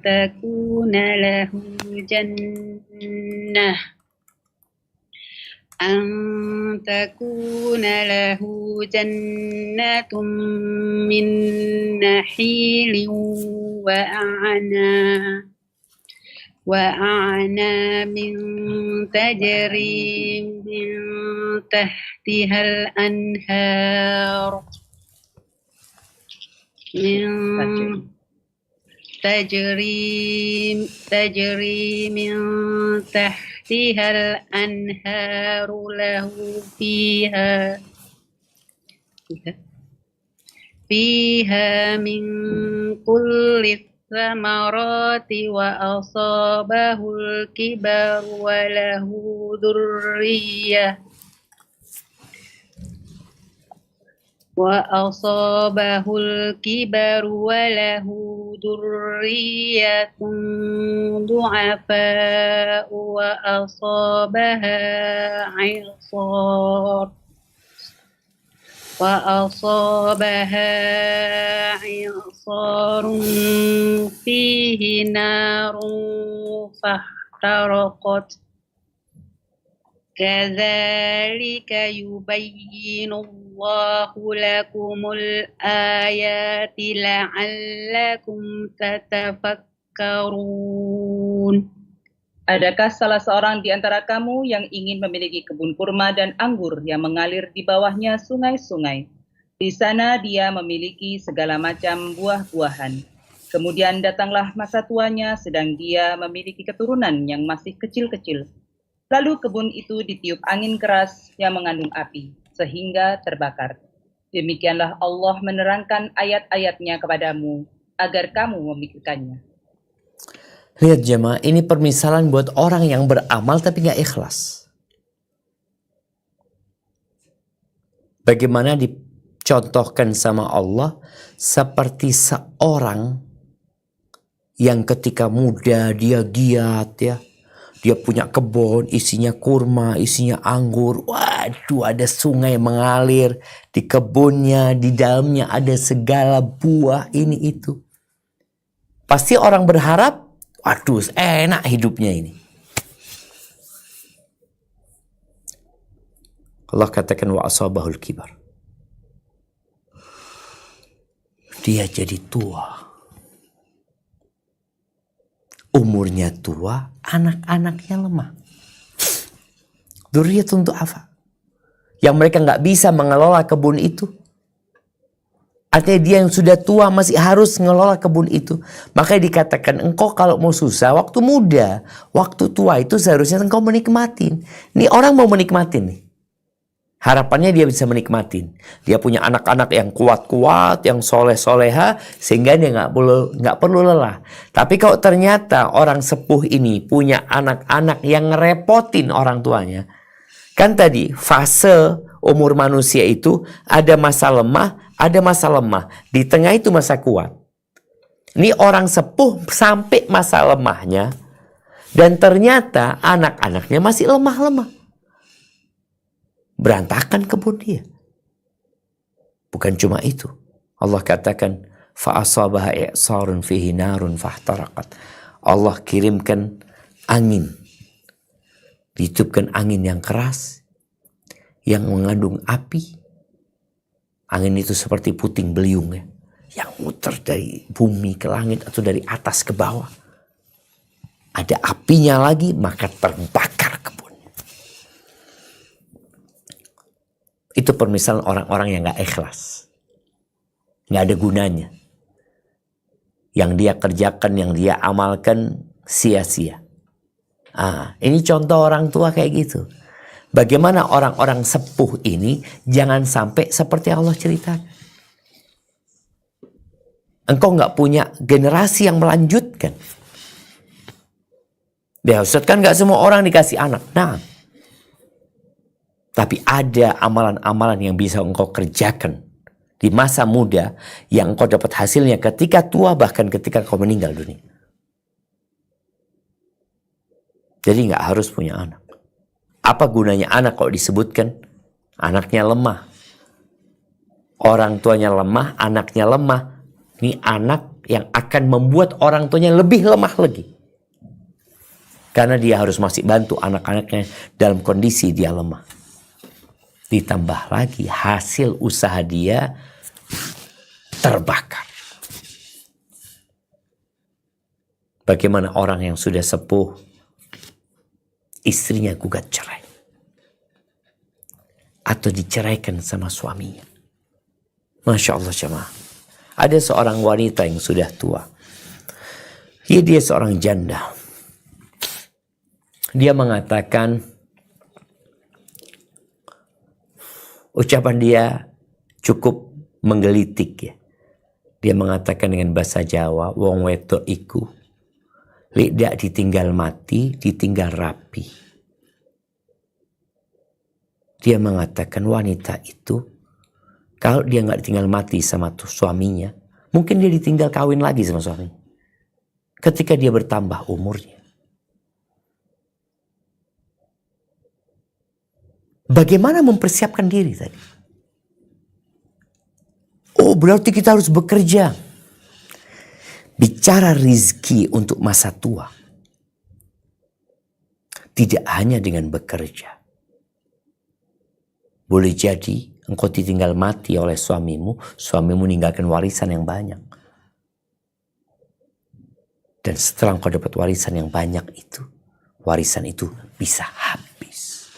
takuna lahu jannah min nakhilin وأعناب تجري من تحتها الأنهار تجري من تحتها الأنهار له فيها من كل الثمرات وأصابه الكبر وله ذرية ضعفاء وأصابها إعصار فيه نار فاحترقت كذلك يبين الله لكم الآيات لعلكم تتفكرون. Adakah salah seorang di antara kamu yang ingin memiliki kebun kurma dan anggur yang mengalir di bawahnya sungai-sungai? Di sana dia memiliki segala macam buah-buahan. Kemudian datanglah masa tuanya sedang dia memiliki keturunan yang masih kecil-kecil. Lalu kebun itu ditiup angin keras yang mengandung api, sehingga terbakar. Demikianlah Allah menerangkan ayat-ayatnya kepadamu, agar kamu memikirkannya. Lihat jemaah, ini permisalan buat orang yang beramal tapi gak ikhlas. Bagaimana dicontohkan sama Allah seperti seorang yang ketika muda dia giat ya. Dia punya kebun, isinya kurma, isinya anggur. Waduh, ada sungai mengalir di kebunnya, di dalamnya ada segala buah ini itu. Pasti orang berharap, waduh, enak hidupnya ini. Allah katakan wa asabahul kibar. Dia jadi tua. Umurnya tua, anak-anaknya lemah. Dzurriyyatun du'afa. Yang mereka nggak bisa mengelola kebun itu. Artinya dia yang sudah tua masih harus mengelola kebun itu. Makanya dikatakan engkau kalau mau susah waktu muda, waktu tua itu seharusnya engkau menikmatin. Ini orang mau menikmatin nih. Harapannya dia bisa menikmatin. Dia punya anak-anak yang kuat-kuat, yang soleh-soleha, sehingga dia nggak perlu lelah. Tapi kalau ternyata orang sepuh ini punya anak-anak yang ngerepotin orang tuanya, kan tadi fase umur manusia itu ada masa lemah, ada masa lemah. Di tengah itu masa kuat. Ini orang sepuh sampai masa lemahnya, dan ternyata anak-anaknya masih lemah-lemah. Berantakan kebun dia. Bukan cuma itu. Allah katakan fa'asabaha i'sarun fihi narun fahtaraqat. Allah kirimkan angin. Ditiupkan angin yang keras yang mengandung api. Angin itu seperti puting beliung ya, yang muter dari bumi ke langit atau dari atas ke bawah. Ada apinya lagi, maka terbakar kebun. Itu permisalan orang-orang yang gak ikhlas. Gak ada gunanya. Yang dia kerjakan, yang dia amalkan sia-sia. Ini contoh orang tua kayak gitu. Bagaimana orang-orang sepuh ini jangan sampai seperti Allah ceritakan. Engkau nggak punya generasi yang melanjutkan. Ya Ustaz, kan nggak semua orang dikasih anak. Nah, tapi ada amalan-amalan yang bisa engkau kerjakan di masa muda yang engkau dapat hasilnya ketika tua, bahkan ketika kau meninggal dunia. Jadi nggak harus punya anak. Apa gunanya anak kalau disebutkan anaknya lemah? Orang tuanya lemah, anaknya lemah. Ini anak yang akan membuat orang tuanya lebih lemah lagi. Karena dia harus masih bantu anak-anaknya dalam kondisi dia lemah. Ditambah lagi hasil usaha dia terbakar. Bagaimana orang yang sudah sepuh, istrinya gugat cerai. Atau diceraikan sama suaminya. Masya Allah jemaah. Ada seorang wanita yang sudah tua. Dia seorang janda. Dia mengatakan, ucapan dia cukup menggelitik ya. Dia mengatakan dengan bahasa Jawa, wong wedok iku tidak ditinggal mati, ditinggal rapi. Dia mengatakan wanita itu, kalau dia nggak ditinggal mati sama suaminya, mungkin dia ditinggal kawin lagi sama suaminya. Ketika dia bertambah umurnya. Bagaimana mempersiapkan diri tadi? Oh, berarti kita harus bekerja. Bicara rizki untuk masa tua. Tidak hanya dengan bekerja. Boleh jadi engkau ditinggal mati oleh suamimu. Suamimu meninggalkan warisan yang banyak. Dan setelah engkau dapat warisan yang banyak itu, warisan itu bisa habis.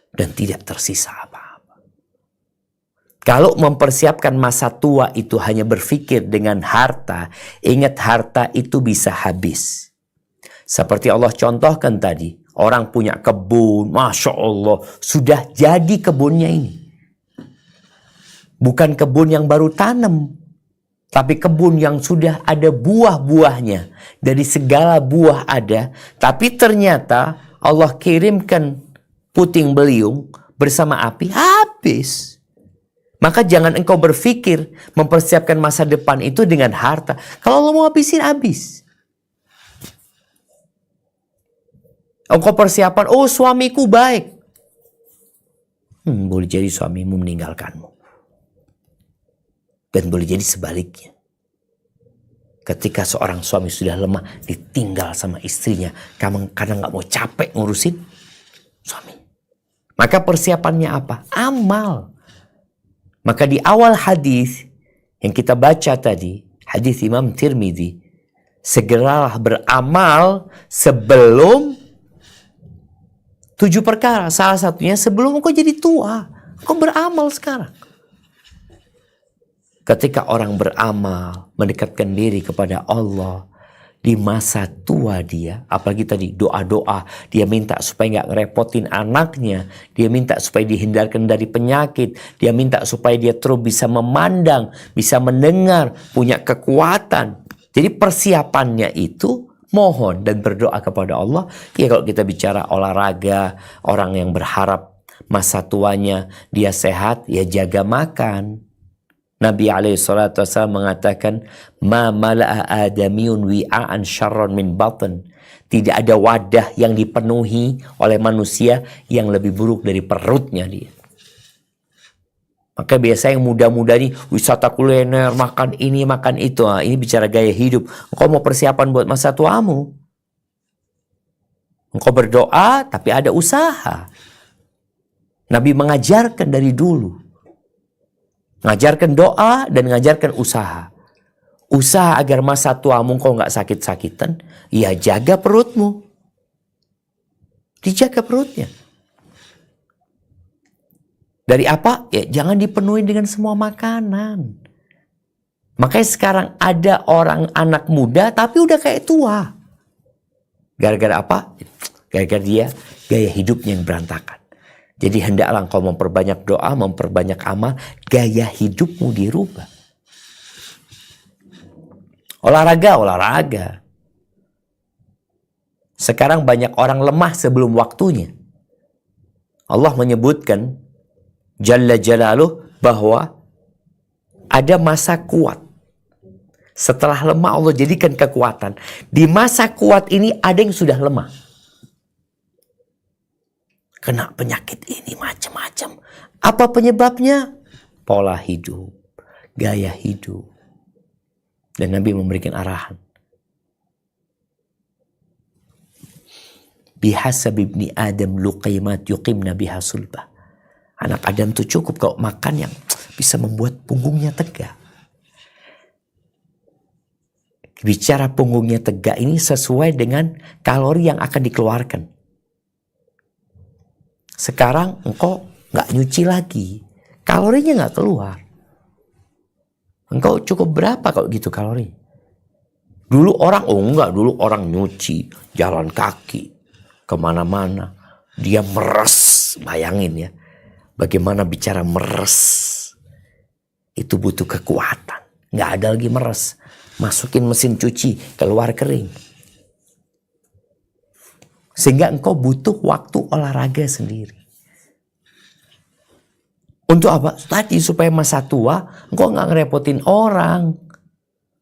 Dan tidak tersisa apa-apa. Kalau mempersiapkan masa tua itu hanya berpikir dengan harta, ingat harta itu bisa habis. Seperti Allah contohkan tadi, orang punya kebun, Masya Allah, sudah jadi kebunnya ini. Bukan kebun yang baru tanam, tapi kebun yang sudah ada buah-buahnya. Dari segala buah ada, tapi ternyata Allah kirimkan puting beliung bersama api, habis. Maka jangan engkau berpikir mempersiapkan masa depan itu dengan harta. Kalau lo mau habisin, habis. Engkau persiapan, oh suamiku baik. Boleh jadi suamimu meninggalkanmu. Dan boleh jadi sebaliknya. Ketika seorang suami sudah lemah, ditinggal sama istrinya. Karena gak mau capek ngurusin suami. Maka persiapannya apa? Amal. Maka di awal hadis yang kita baca tadi, hadis Imam Tirmidzi, segeralah beramal sebelum 7 perkara. Salah satunya sebelum engkau jadi tua. Engkau beramal sekarang. Ketika orang beramal, mendekatkan diri kepada Allah, di masa tua dia, apalagi tadi doa-doa, dia minta supaya nggak ngerepotin anaknya, dia minta supaya dihindarkan dari penyakit, dia minta supaya dia terus bisa memandang, bisa mendengar, punya kekuatan. Jadi persiapannya itu mohon dan berdoa kepada Allah. Ya kalau kita bicara olahraga, orang yang berharap masa tuanya dia sehat, ya jaga makan. Nabi SAW mengatakan, ma mala'a adamiyun wi'a'an syarran min batn. Tidak ada wadah yang dipenuhi oleh manusia yang lebih buruk dari perutnya dia. Maka biasa yang muda-muda nih, wisata kuliner, makan ini, makan itu. Nah, ini bicara gaya hidup. Engkau mau persiapan buat masa tuamu. Engkau berdoa, tapi ada usaha. Nabi mengajarkan dari dulu. Ngajarkan doa dan ngajarkan usaha. Usaha agar masa tuamu kau nggak sakit-sakitan. Ya jaga perutmu. Dijaga perutnya. Dari apa? Ya jangan dipenuhi dengan semua makanan. Makanya sekarang ada orang anak muda tapi udah kayak tua. Gara-gara apa? Gara-gara dia gaya hidupnya yang berantakan. Jadi hendaklah engkau memperbanyak doa, memperbanyak amal, gaya hidupmu dirubah. Olahraga. Sekarang banyak orang lemah sebelum waktunya. Allah menyebutkan Jalla Jalaluh bahwa ada masa kuat. Setelah lemah Allah jadikan kekuatan. Di masa kuat ini ada yang sudah lemah. Kena penyakit ini macam-macam. Apa penyebabnya? Pola hidup, gaya hidup. Dan Nabi memberikan arahan. Bihasab ibni Adam luqaimat yuqimna biha sulbah. Anak Adam tuh cukup kalau makan yang bisa membuat punggungnya tegak. Bicara punggungnya tegak ini sesuai dengan kalori yang akan dikeluarkan. Sekarang engkau nggak nyuci lagi, kalorinya nggak keluar. Engkau cukup berapa kalau gitu kalori? Dulu orang nyuci, jalan kaki, kemana-mana. Dia meres, bayangin ya. Bagaimana bicara meres. Itu butuh kekuatan. Nggak ada lagi meres. Masukin mesin cuci, keluar kering. Sehingga engkau butuh waktu olahraga sendiri. Untuk apa? Tadi supaya masa tua engkau nggak ngerepotin orang.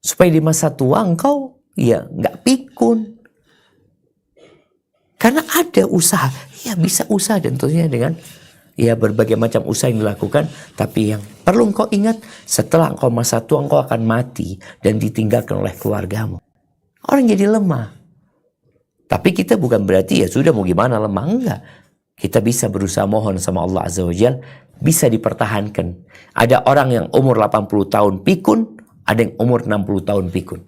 Supaya di masa tua engkau ya nggak pikun. Karena ada usaha. Ya bisa usaha dan tentunya dengan ya berbagai macam usaha yang dilakukan. Tapi yang perlu engkau ingat, setelah engkau masa tua engkau akan mati dan ditinggalkan oleh keluargamu. Orang jadi lemah. Tapi kita bukan berarti ya sudah mau gimana lemah. Enggak. Kita bisa berusaha mohon sama Allah Azza wa Jalla, bisa dipertahankan. Ada orang yang umur 80 tahun pikun, ada yang umur 60 tahun pikun.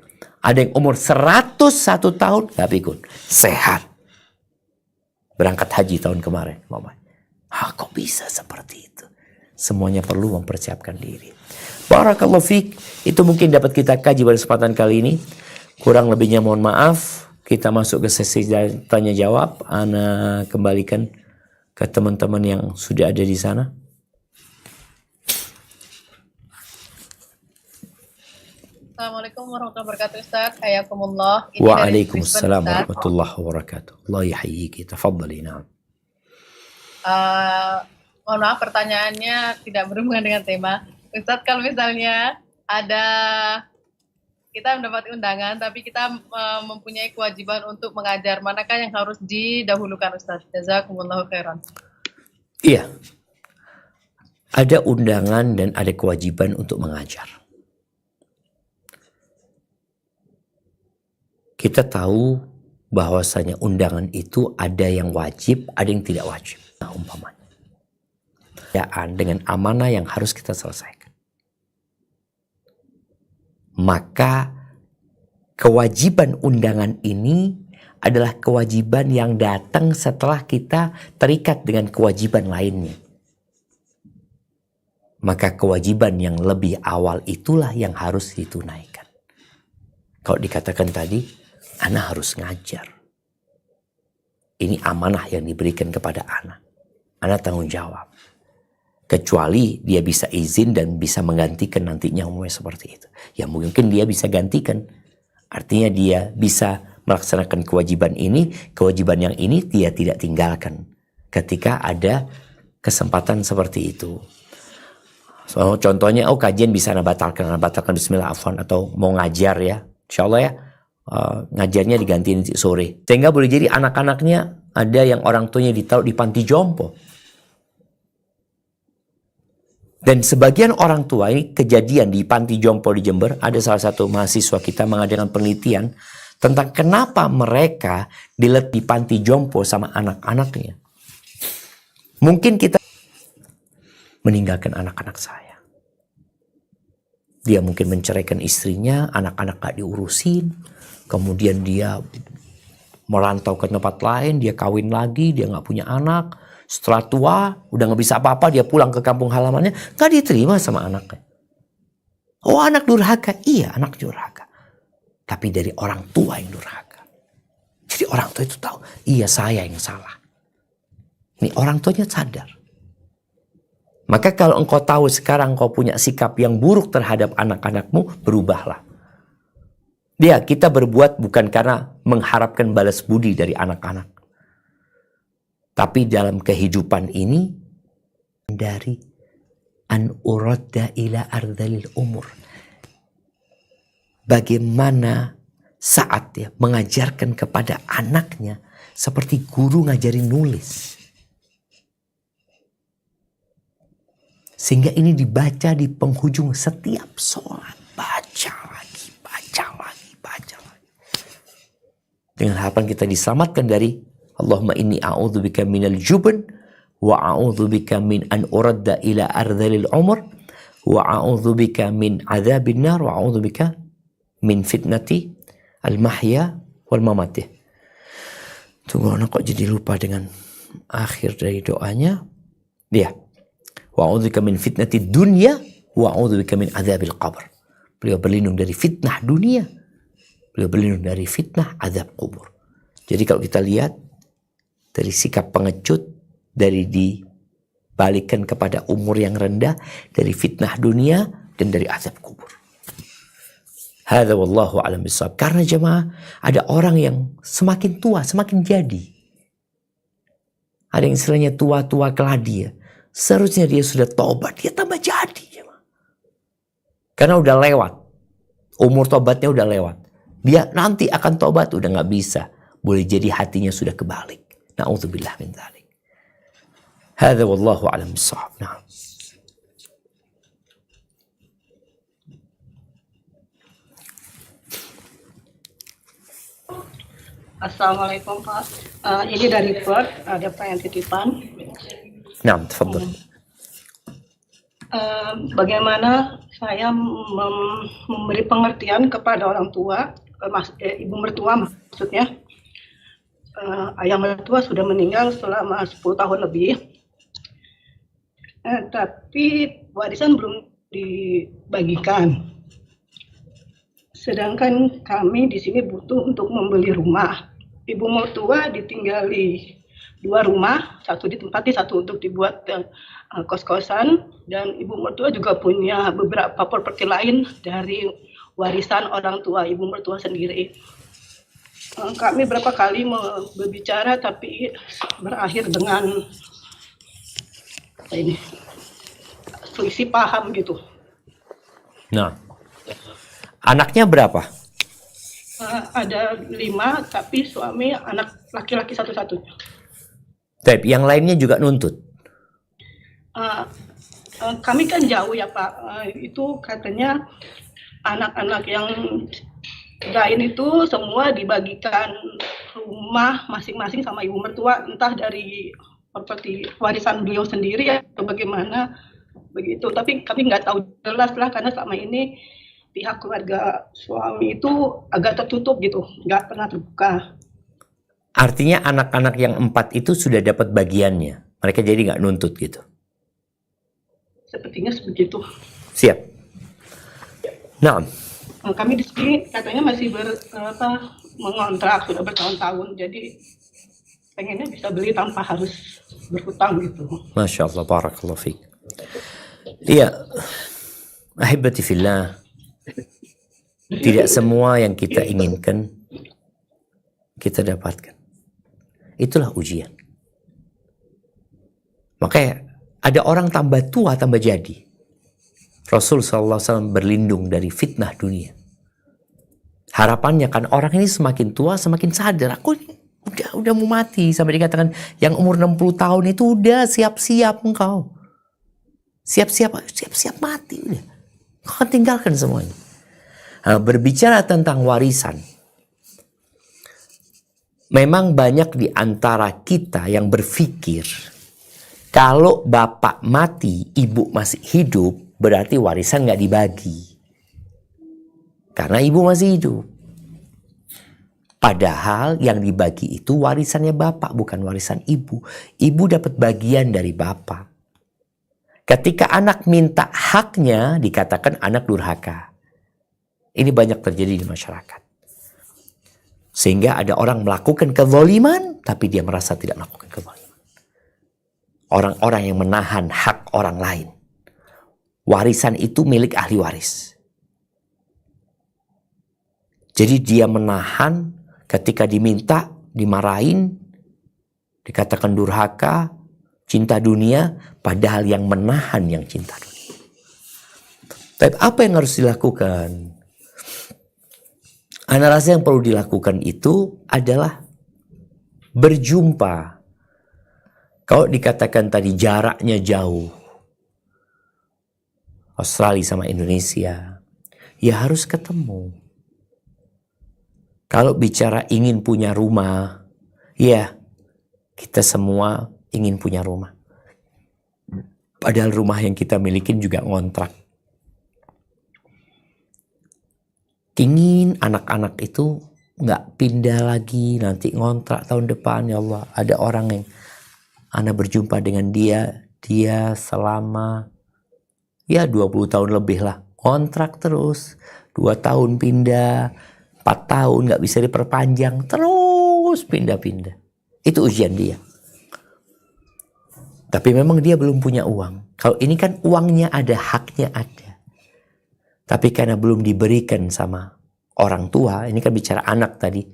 Ada yang umur 101 tahun gak pikun. Sehat. Berangkat haji tahun kemarin. Kok bisa seperti itu? Semuanya perlu mempersiapkan diri. Barakallahu fiik. Itu mungkin dapat kita kaji pada kesempatan kali ini. Kurang lebihnya mohon maaf. Kita masuk ke sesi tanya jawab. Ana kembalikan ke teman-teman yang sudah ada di sana. Assalamualaikum warahmatullahi wabarakatuh, Ustaz. Hayakumullah. Waalaikumsalam warahmatullahi wabarakatuh. Allah yahyiki. Tafadhali. Na'am. Mohon maaf, pertanyaannya tidak berhubungan dengan tema. Ustaz, kalau misalnya kita mendapat undangan, tapi kita mempunyai kewajiban untuk mengajar, manakah yang harus didahulukan, Ustaz? Jazakumullahu khairan. Iya. Ada undangan dan ada kewajiban untuk mengajar. Kita tahu bahwasanya undangan itu ada yang wajib, ada yang tidak wajib. Nah, umpamanya. Dengan amanah yang harus kita selesaikan. Maka kewajiban undangan ini adalah kewajiban yang datang setelah kita terikat dengan kewajiban lainnya. Maka kewajiban yang lebih awal itulah yang harus ditunaikan. Kalau dikatakan tadi, Ana harus ngajar. Ini amanah yang diberikan kepada Ana. Ana tanggung jawab. Kecuali dia bisa izin dan bisa menggantikan nantinya umumnya seperti itu. Ya mungkin dia bisa gantikan. Artinya dia bisa melaksanakan kewajiban ini. Kewajiban yang ini dia tidak tinggalkan. Ketika ada kesempatan seperti itu. So, contohnya, kajian bisa Ana batalkan bismillah afwan. Atau mau ngajar ya. Insya Allah ya. Ngajarnya digantiin sore. Sehingga boleh jadi anak-anaknya ada yang orang tuanya ditaruh di panti jompo. Dan sebagian orang tua ini kejadian di panti jompo di Jember, ada salah satu mahasiswa kita mengadakan penelitian tentang kenapa mereka dilet di panti jompo sama anak-anaknya. Mungkin kita meninggalkan anak-anak saya. Dia mungkin menceraikan istrinya, anak-anak gak diurusin. Kemudian dia merantau ke tempat lain, dia kawin lagi, dia gak punya anak. Setelah tua, udah gak bisa apa-apa, dia pulang ke kampung halamannya, gak diterima sama anaknya. Oh, anak durhaka. Iya, anak durhaka. Tapi dari orang tua yang durhaka. Jadi orang tua itu tahu, iya saya yang salah. Ini orang tuanya sadar. Maka kalau engkau tahu sekarang engkau punya sikap yang buruk terhadap anak-anakmu, berubahlah. Dia, kita berbuat bukan karena mengharapkan balas budi dari anak-anak. Tapi dalam kehidupan ini, dari an uradda ila ardhalil umur. Bagaimana saat dia mengajarkan kepada anaknya seperti guru ngajarin nulis. Sehingga ini dibaca di penghujung setiap sholat. Baca lagi, baca lagi, baca lagi. Dengan harapan kita diselamatkan dari Allahumma inni a'udzubika minal jubn wa a'udzubika min an uradda ila ardhalil umur wa a'udzubika min adzabin nar wa a'udzubika min fitnati al-mahya wal mamatih. Tunggu, anak kok jadi lupa dengan akhir dari doanya. Dia, wa'udzubika min fitnati dunya wa'udzubika min adzabil qabr. Beliau berlindung dari fitnah dunia. Beliau berlindung dari fitnah azab kubur. Jadi kalau kita lihat dari sikap pengecut, dari dibalikan kepada umur yang rendah, dari fitnah dunia dan dari azab kubur. Hadza wallahu a'lam bishawab. Karena jemaah, ada orang yang semakin tua semakin jadi. Ada yang istilahnya tua-tua keladi ya. Seharusnya dia sudah tobat, dia tambah jadi. Jemaah. Karena udah lewat. Umur tobatnya udah lewat. Dia nanti akan tobat, udah gak bisa. Boleh jadi hatinya sudah kebalik. Na'udzubillah min dzalik. Hadza wallahu a'lam bishawab. Nah. Assalamualaikum Pak. Ini dari Perth, ada pertanyaan titipan. Nah, tafadhal. Bagaimana saya memberi pengertian kepada orang tua, ibu mertua maksudnya. Ayah mertua sudah meninggal selama 10 tahun lebih. Tapi warisan belum dibagikan. Sedangkan kami di sini butuh untuk membeli rumah. Ibu mertua ditinggali 2 rumah, satu ditempati, satu untuk dibuat kos-kosan. Dan ibu mertua juga punya beberapa properti lain dari warisan orang tua ibu mertua sendiri. Kami berapa kali berbicara tapi berakhir dengan selisih paham gitu. Nah. Anaknya berapa? Ada 5, tapi suami anak laki-laki satu-satunya. Baik, yang lainnya juga nuntut? Kami kan jauh ya Pak. Itu katanya anak-anak yang lain itu semua dibagikan rumah masing-masing sama ibu mertua, entah dari properti warisan beliau sendiri ya, atau bagaimana begitu. Tapi kami nggak tahu jelas lah, karena selama ini pihak keluarga suami itu agak tertutup gitu, nggak pernah terbuka. Artinya anak-anak yang 4 itu sudah dapat bagiannya, mereka jadi nggak nuntut gitu? Sepertinya begitu. Siap. Nah, kami di sini katanya masih mengontrak sudah bertahun-tahun, jadi pengennya bisa beli tanpa harus berhutang gitu. Masya Allah, barakallahu fiik. Iya, ahibati fillah. Tidak semua yang kita inginkan kita dapatkan. Itulah ujian. Makanya ada orang tambah tua tambah jadi. Rasul SAW berlindung dari fitnah dunia. Harapannya kan orang ini semakin tua semakin sadar. Aku udah mau mati. Sampai dikatakan yang umur 60 tahun itu udah siap-siap engkau. Siap-siap mati udah. Kau akan tinggalkan semuanya. Nah, berbicara tentang warisan, memang banyak di antara kita yang berpikir kalau bapak mati, ibu masih hidup, berarti warisan nggak dibagi. Karena ibu masih hidup. Padahal yang dibagi itu warisannya bapak, bukan warisan ibu. Ibu dapat bagian dari bapak. Ketika anak minta haknya, dikatakan anak durhaka. Ini banyak terjadi di masyarakat. Sehingga ada orang melakukan kezaliman, tapi dia merasa tidak melakukan kezaliman. Orang-orang yang menahan hak orang lain. Warisan itu milik ahli waris. Jadi dia menahan ketika diminta, dimarahin, dikatakan durhaka, cinta dunia, padahal yang menahan yang cinta dunia. Tapi apa yang harus dilakukan? Ana rasa yang perlu dilakukan itu adalah berjumpa. Kalau dikatakan tadi jaraknya jauh, Australia sama Indonesia, ya harus ketemu. Kalau bicara ingin punya rumah, ya kita semua ingin punya rumah. Padahal rumah yang kita miliki juga ngontrak. Ingin anak-anak itu nggak pindah lagi, nanti ngontrak tahun depan. Ya Allah, ada orang yang Ana berjumpa dengan dia selama ya 20 tahun lebih lah, kontrak terus, 2 tahun pindah, 4 tahun nggak bisa diperpanjang, terus pindah-pindah. Itu ujian dia. Tapi memang dia belum punya uang. Kalau ini kan uangnya ada, haknya ada. Tapi karena belum diberikan sama orang tua, ini kan bicara anak tadi,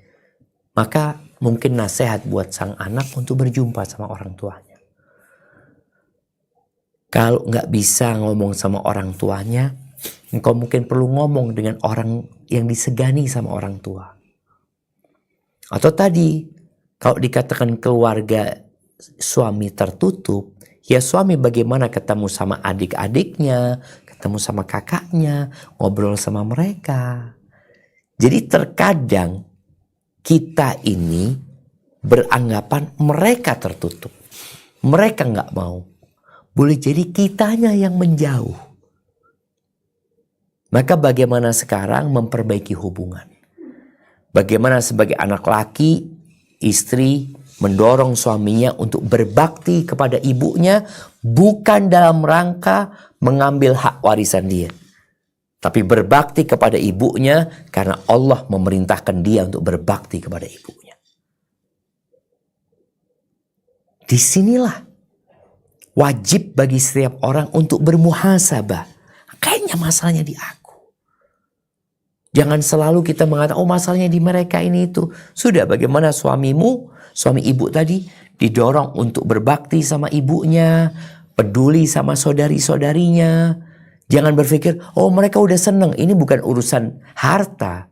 maka mungkin nasihat buat sang anak untuk berjumpa sama orang tuanya. Kalau nggak bisa ngomong sama orang tuanya, engkau mungkin perlu ngomong dengan orang yang disegani sama orang tua. Atau tadi, kalau dikatakan keluarga suami tertutup, ya suami bagaimana ketemu sama adik-adiknya, ketemu sama kakaknya, ngobrol sama mereka. Jadi terkadang kita ini beranggapan mereka tertutup. Mereka nggak mau. Boleh jadi kitanya yang menjauh. Maka bagaimana sekarang memperbaiki hubungan? Bagaimana sebagai anak laki, istri mendorong suaminya untuk berbakti kepada ibunya, bukan dalam rangka mengambil hak warisan dia, tapi berbakti kepada ibunya karena Allah memerintahkan dia untuk berbakti kepada ibunya. Disinilah wajib bagi setiap orang untuk bermuhasabah. Kayaknya masalahnya di aku. Jangan selalu kita mengatakan, oh masalahnya di mereka ini itu. Sudah, bagaimana suamimu, suami ibu tadi, didorong untuk berbakti sama ibunya, peduli sama saudari-saudarinya. Jangan berpikir, oh mereka udah seneng. Ini bukan urusan harta.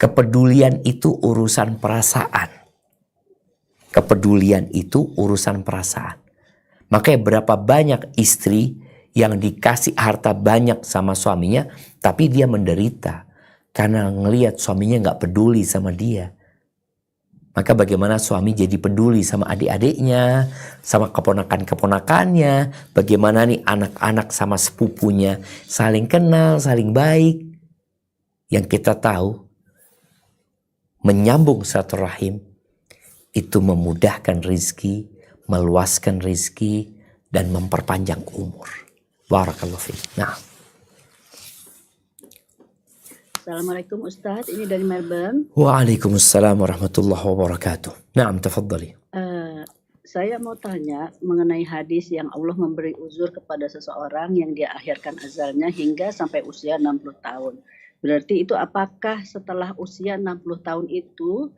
Kepedulian itu urusan perasaan. Kepedulian itu urusan perasaan. Makanya berapa banyak istri yang dikasih harta banyak sama suaminya, tapi dia menderita. Karena ngelihat suaminya gak peduli sama dia. Maka bagaimana suami jadi peduli sama adik-adiknya, sama keponakan-keponakannya. Bagaimana nih anak-anak sama sepupunya saling kenal, saling baik. Yang kita tahu, menyambung silaturahim itu memudahkan rizki, meluaskan rizki, dan memperpanjang umur. Barakallahu fiik. Nah. Assalamualaikum Ustadz, ini dari Melbourne. Waalaikumsalam warahmatullahi wabarakatuh. Naam, tafadhali. Saya mau tanya mengenai hadis yang Allah memberi uzur kepada seseorang yang dia akhirkan azalnya hingga sampai usia 60 tahun. Berarti itu apakah setelah usia 60 tahun itu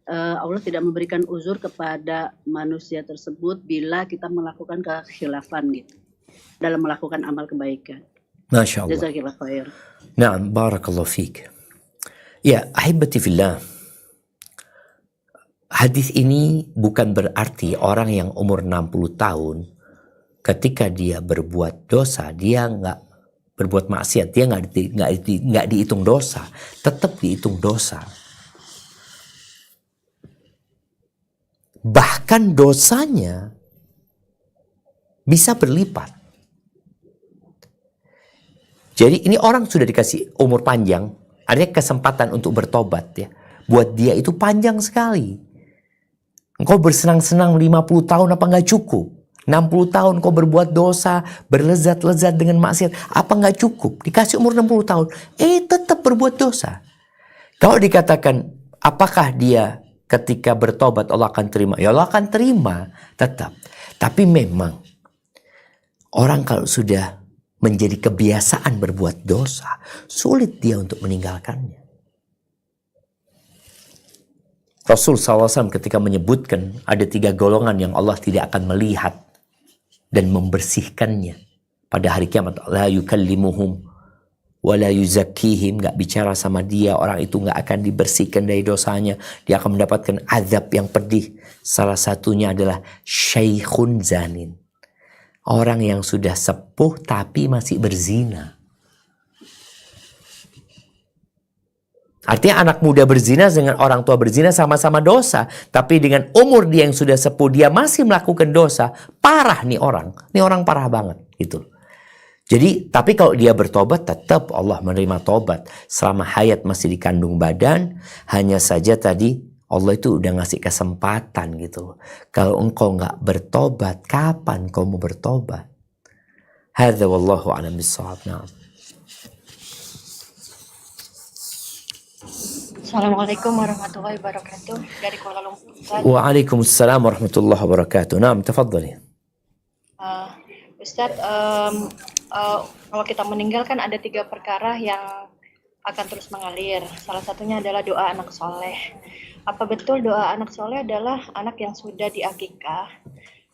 Allah tidak memberikan uzur kepada manusia tersebut bila kita melakukan kekhilafan gitu dalam melakukan amal kebaikan? Masya Allah. Jazakillah khair. Naam, barakallahu fiik. Ya, ahibati fillah. Hadis ini bukan berarti orang yang umur 60 tahun ketika dia berbuat dosa, dia nggak berbuat maksiat, dia nggak dihitung dosa, tetap dihitung dosa. Bahkan dosanya bisa berlipat. Jadi ini orang sudah dikasih umur panjang, ada kesempatan untuk bertobat ya. Buat dia itu panjang sekali. Engkau bersenang-senang 50 tahun apa nggak cukup? 60 tahun kau berbuat dosa, berlezat-lezat dengan maksiat, apa nggak cukup? Dikasih umur 60 tahun, tetap berbuat dosa. Kalau dikatakan Apakah dia ketika bertobat Allah akan terima? Ya Allah akan terima tetap. Tapi memang orang kalau sudah menjadi kebiasaan berbuat dosa, sulit dia untuk meninggalkannya. Rasul SAW ketika menyebutkan ada 3 golongan yang Allah tidak akan melihat dan membersihkannya pada hari kiamat. La yukallimuhum wa la yuzakkihim, gak bicara sama dia, orang itu gak akan dibersihkan dari dosanya, dia akan mendapatkan azab yang pedih. Salah satunya adalah syaikhun zanin, orang yang sudah sepuh tapi masih berzina. Artinya anak muda berzina dengan orang tua berzina sama-sama dosa. Tapi dengan umur dia yang sudah sepuh, dia masih melakukan dosa. Parah nih orang. Nih orang parah banget gitu. Jadi, tapi kalau dia bertobat, tetap Allah menerima tobat. Selama hayat masih dikandung badan, hanya saja tadi Allah itu udah ngasih kesempatan gitu. Kalau engkau nggak bertobat, kapan kau mau bertobat? Hadza wallahu a'lam bissawab. Na'am. Assalamualaikum warahmatullahi wabarakatuh. Dari Kuala Lumpur. Waalaikumsalam warahmatullahi wabarakatuh. Naam, tafadhali. Ustadz, kalau kita meninggal kan ada 3 perkara yang akan terus mengalir. Salah satunya adalah doa anak soleh. Apa betul doa anak soleh adalah anak yang sudah diakikah?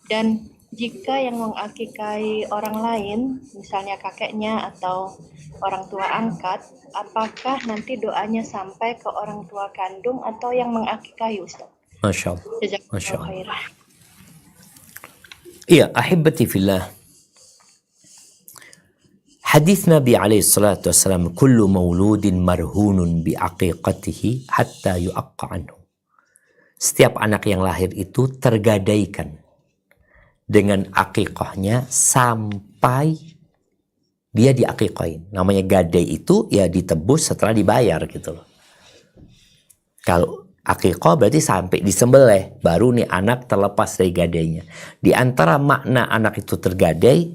Dan jika yang mengakikai orang lain, misalnya kakeknya atau orang tua angkat, apakah nanti doanya sampai ke orang tua kandung atau yang mengakikahi, Ustaz? Masya Allah. Masya Jazakallahu Allah. khairan. Iya, ahibati fillah. Hadis Nabi alaihi salatu wassalam, kullu mauludin marhunun biaqiqatihi hatta yuaqqa anhu. Setiap anak yang lahir itu tergadaikan dengan akikahnya sampai dia diakikahin. Namanya gadai itu ya ditebus setelah dibayar gitu loh. Kalau akikah berarti sampai disembelih, baru nih anak terlepas dari gadainya. Di antara makna anak itu tergadai,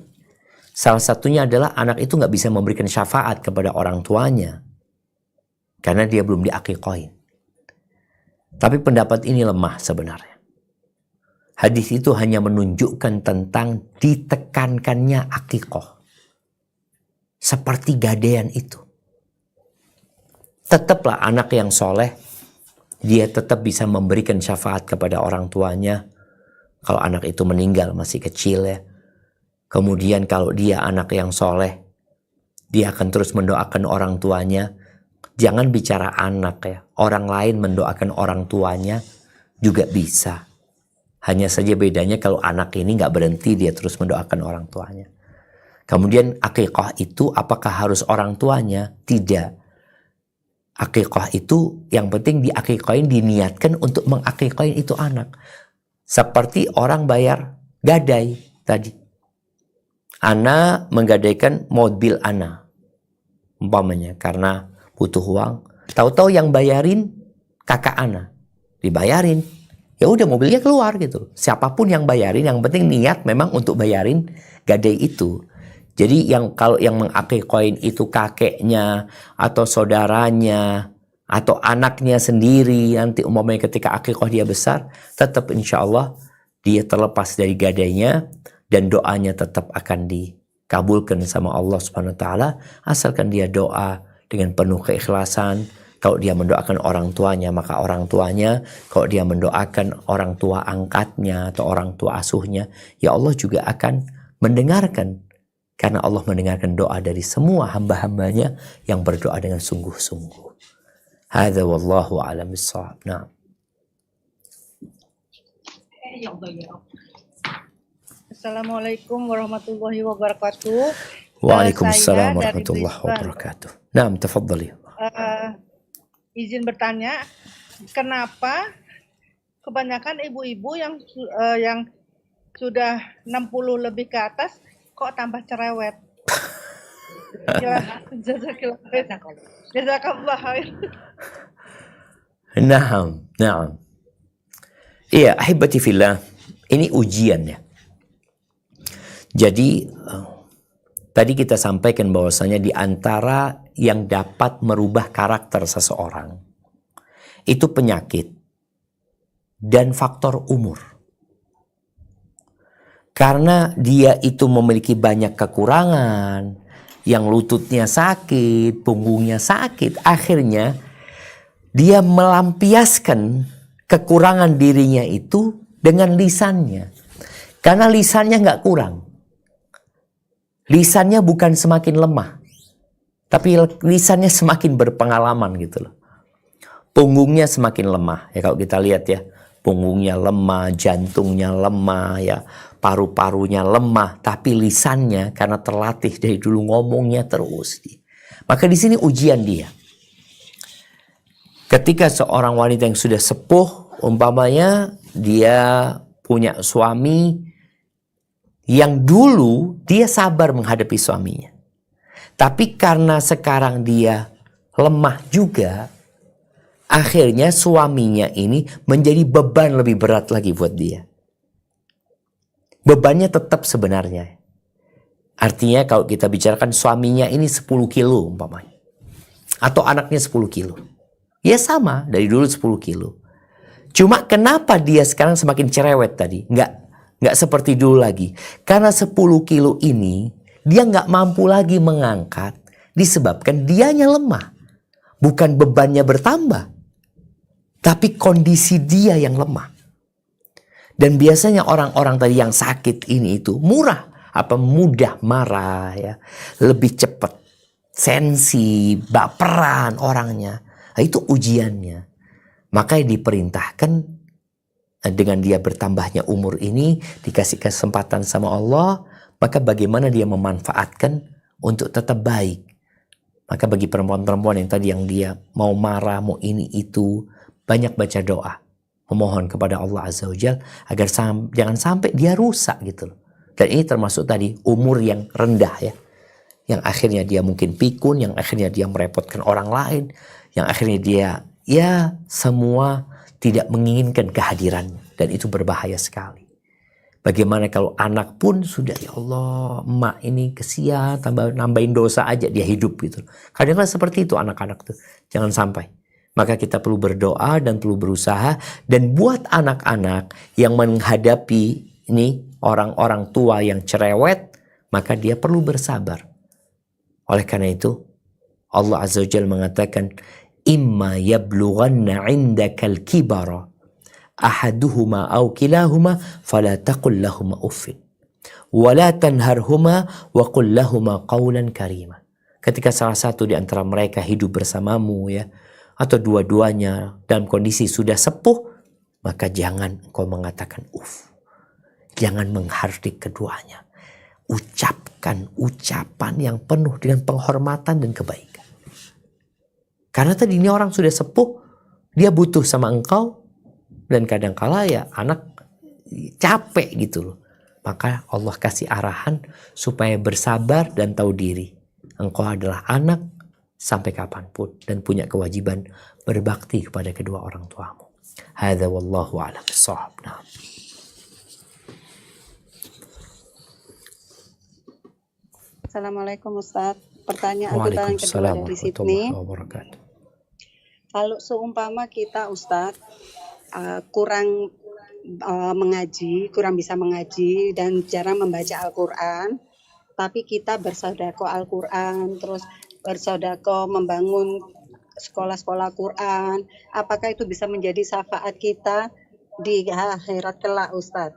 salah satunya adalah anak itu nggak bisa memberikan syafaat kepada orang tuanya karena dia belum diakikahin. Tapi pendapat ini lemah sebenarnya. Hadis itu hanya menunjukkan tentang ditekankannya akikah. Seperti gadaian itu. Tetaplah anak yang soleh, dia tetap bisa memberikan syafaat kepada orang tuanya. Kalau anak itu meninggal masih kecil ya. Kemudian kalau dia anak yang soleh, dia akan terus mendoakan orang tuanya. Jangan bicara anak ya. Orang lain mendoakan orang tuanya juga bisa. Hanya saja bedanya kalau anak ini nggak berhenti, dia terus mendoakan orang tuanya. Kemudian akikah itu apakah harus orang tuanya? Tidak. Akikah itu yang penting diakikahin, diniatkan untuk mengakikahin itu anak. Seperti orang bayar gadai tadi. Ana menggadaikan mobil Ana. Umpamanya karena butuh uang. Tahu-tahu yang bayarin kakak Ana. Dibayarin. Ya udah mobilnya keluar gitu. Siapapun yang bayarin, yang penting niat memang untuk bayarin gadai itu. Jadi kalau yang mengakikahin itu kakeknya atau saudaranya atau anaknya sendiri, nanti umpamanya ketika akikah dia besar, tetap insya Allah dia terlepas dari gadainya dan doanya tetap akan dikabulkan sama Allah Subhanahu Wa Taala, asalkan dia doa dengan penuh keikhlasan. Kalau dia mendoakan orang tuanya, maka orang tuanya. Kalau dia mendoakan orang tua angkatnya atau orang tua asuhnya, ya Allah juga akan mendengarkan. Karena Allah mendengarkan doa dari semua hamba-hambanya yang berdoa dengan sungguh-sungguh. Hadza wallahu a'lam bissawab. Na'am. Assalamualaikum warahmatullahi wabarakatuh. Waalaikumsalam Saya dari warahmatullahi Brisbane. wabarakatuh. Naam, tafadhali. Izin bertanya, kenapa kebanyakan ibu-ibu yang sudah 60 lebih ke atas kok tambah cerewet? Jazakallah khair. Naam, naam. Iya, ahibati fillah, ini ujian ya. Jadi tadi kita sampaikan bahwasanya di antara yang dapat merubah karakter seseorang itu penyakit dan faktor umur. Karena dia itu memiliki banyak kekurangan, yang lututnya sakit, punggungnya sakit, akhirnya dia melampiaskan kekurangan dirinya itu dengan lisannya. Karena lisannya nggak kurang. Lisannya bukan semakin lemah, tapi lisannya semakin berpengalaman gitu loh. Punggungnya semakin lemah. Ya kalau kita lihat ya, punggungnya lemah, jantungnya lemah, ya paru-parunya lemah, tapi lisannya karena terlatih dari dulu ngomongnya terus. Maka di sini ujian dia. Ketika seorang wanita yang sudah sepuh, umpamanya dia punya suami yang dulu dia sabar menghadapi suaminya. Tapi karena sekarang dia lemah juga, akhirnya suaminya ini menjadi beban lebih berat lagi buat dia. Bebannya tetap sebenarnya. Artinya kalau kita bicarakan suaminya ini 10 kilo umpamanya. Atau anaknya 10 kilo. Ya sama, dari dulu 10 kilo. Cuma kenapa dia sekarang semakin cerewet tadi? Nggak seperti dulu lagi. Karena 10 kilo ini dia nggak mampu lagi mengangkat disebabkan dianya lemah. Bukan bebannya bertambah. Tapi kondisi dia yang lemah. Dan biasanya orang-orang tadi yang sakit ini itu mudah marah ya, lebih cepat, sensi, baperan orangnya. Nah, itu ujiannya. Makanya diperintahkan dengan dia bertambahnya umur ini, dikasih kesempatan sama Allah, maka bagaimana dia memanfaatkan untuk tetap baik. Maka bagi perempuan-perempuan yang tadi yang dia mau marah, mau ini itu, banyak baca doa. Memohon kepada Allah Azza wa Jalla agar jangan sampai dia rusak gitu loh. Dan ini termasuk tadi umur yang rendah ya. Yang akhirnya dia mungkin pikun, yang akhirnya dia merepotkan orang lain, yang akhirnya dia ya semua tidak menginginkan kehadirannya. Dan itu berbahaya sekali. Bagaimana kalau anak pun sudah, ya Allah, emak ini kesian, nambahin dosa aja dia hidup gitu. Kadang-kadang seperti itu anak-anak tuh. Jangan sampai. Maka kita perlu berdoa dan perlu berusaha. Dan buat anak-anak yang menghadapi ini orang-orang tua yang cerewet, maka dia perlu bersabar. Oleh karena itu, Allah Azza wa Jalla mengatakan, imma yablughanna 'indakal kibara ahaduhuma aw kilahuma fala taqul lahumā uffin wa la tanharhuma wa qul lahumā qawlan karīma. Ketika salah satu di antara mereka hidup bersamamu ya, atau dua-duanya dalam kondisi sudah sepuh, maka jangan engkau mengatakan jangan menghardik keduanya. Ucapkan ucapan yang penuh dengan penghormatan dan kebaikan. Karena tadi ini orang sudah sepuh, dia butuh sama engkau, dan kadangkala ya anak capek gitu loh. Maka Allah kasih arahan supaya bersabar dan tahu diri. Engkau adalah anak sampai kapanpun dan punya kewajiban berbakti kepada kedua orang tuamu. Hadza wallahu a'lam bissawab. Assalamualaikum Ustaz. Pertanyaan kita yang kedua dari Sydney. Kalau seumpama kita Ustaz kurang mengaji, kurang bisa mengaji dan jarang membaca Al-Quran, tapi kita bersedekah Al-Quran, terus bersedekah membangun sekolah-sekolah Quran, apakah itu bisa menjadi syafaat kita di akhirat kelak Ustaz?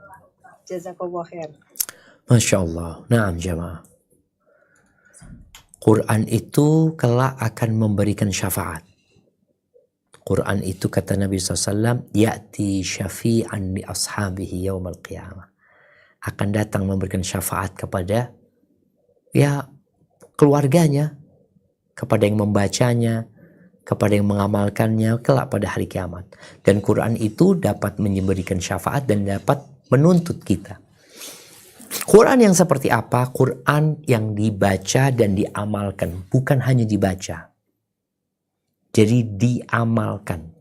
Jazakallahu khair. Masya Allah. Naam jamaah. Quran itu kelak akan memberikan syafaat. Quran itu kata Nabi SAW, ya'ti syafi'an li ashabihi yawmal qiyamah. Akan datang memberikan syafaat kepada ya keluarganya, kepada yang membacanya, kepada yang mengamalkannya kelak pada hari kiamat. Dan Quran itu dapat memberikan syafaat dan dapat menuntut kita. Quran yang seperti apa? Quran yang dibaca dan diamalkan, bukan hanya dibaca. Jadi diamalkan.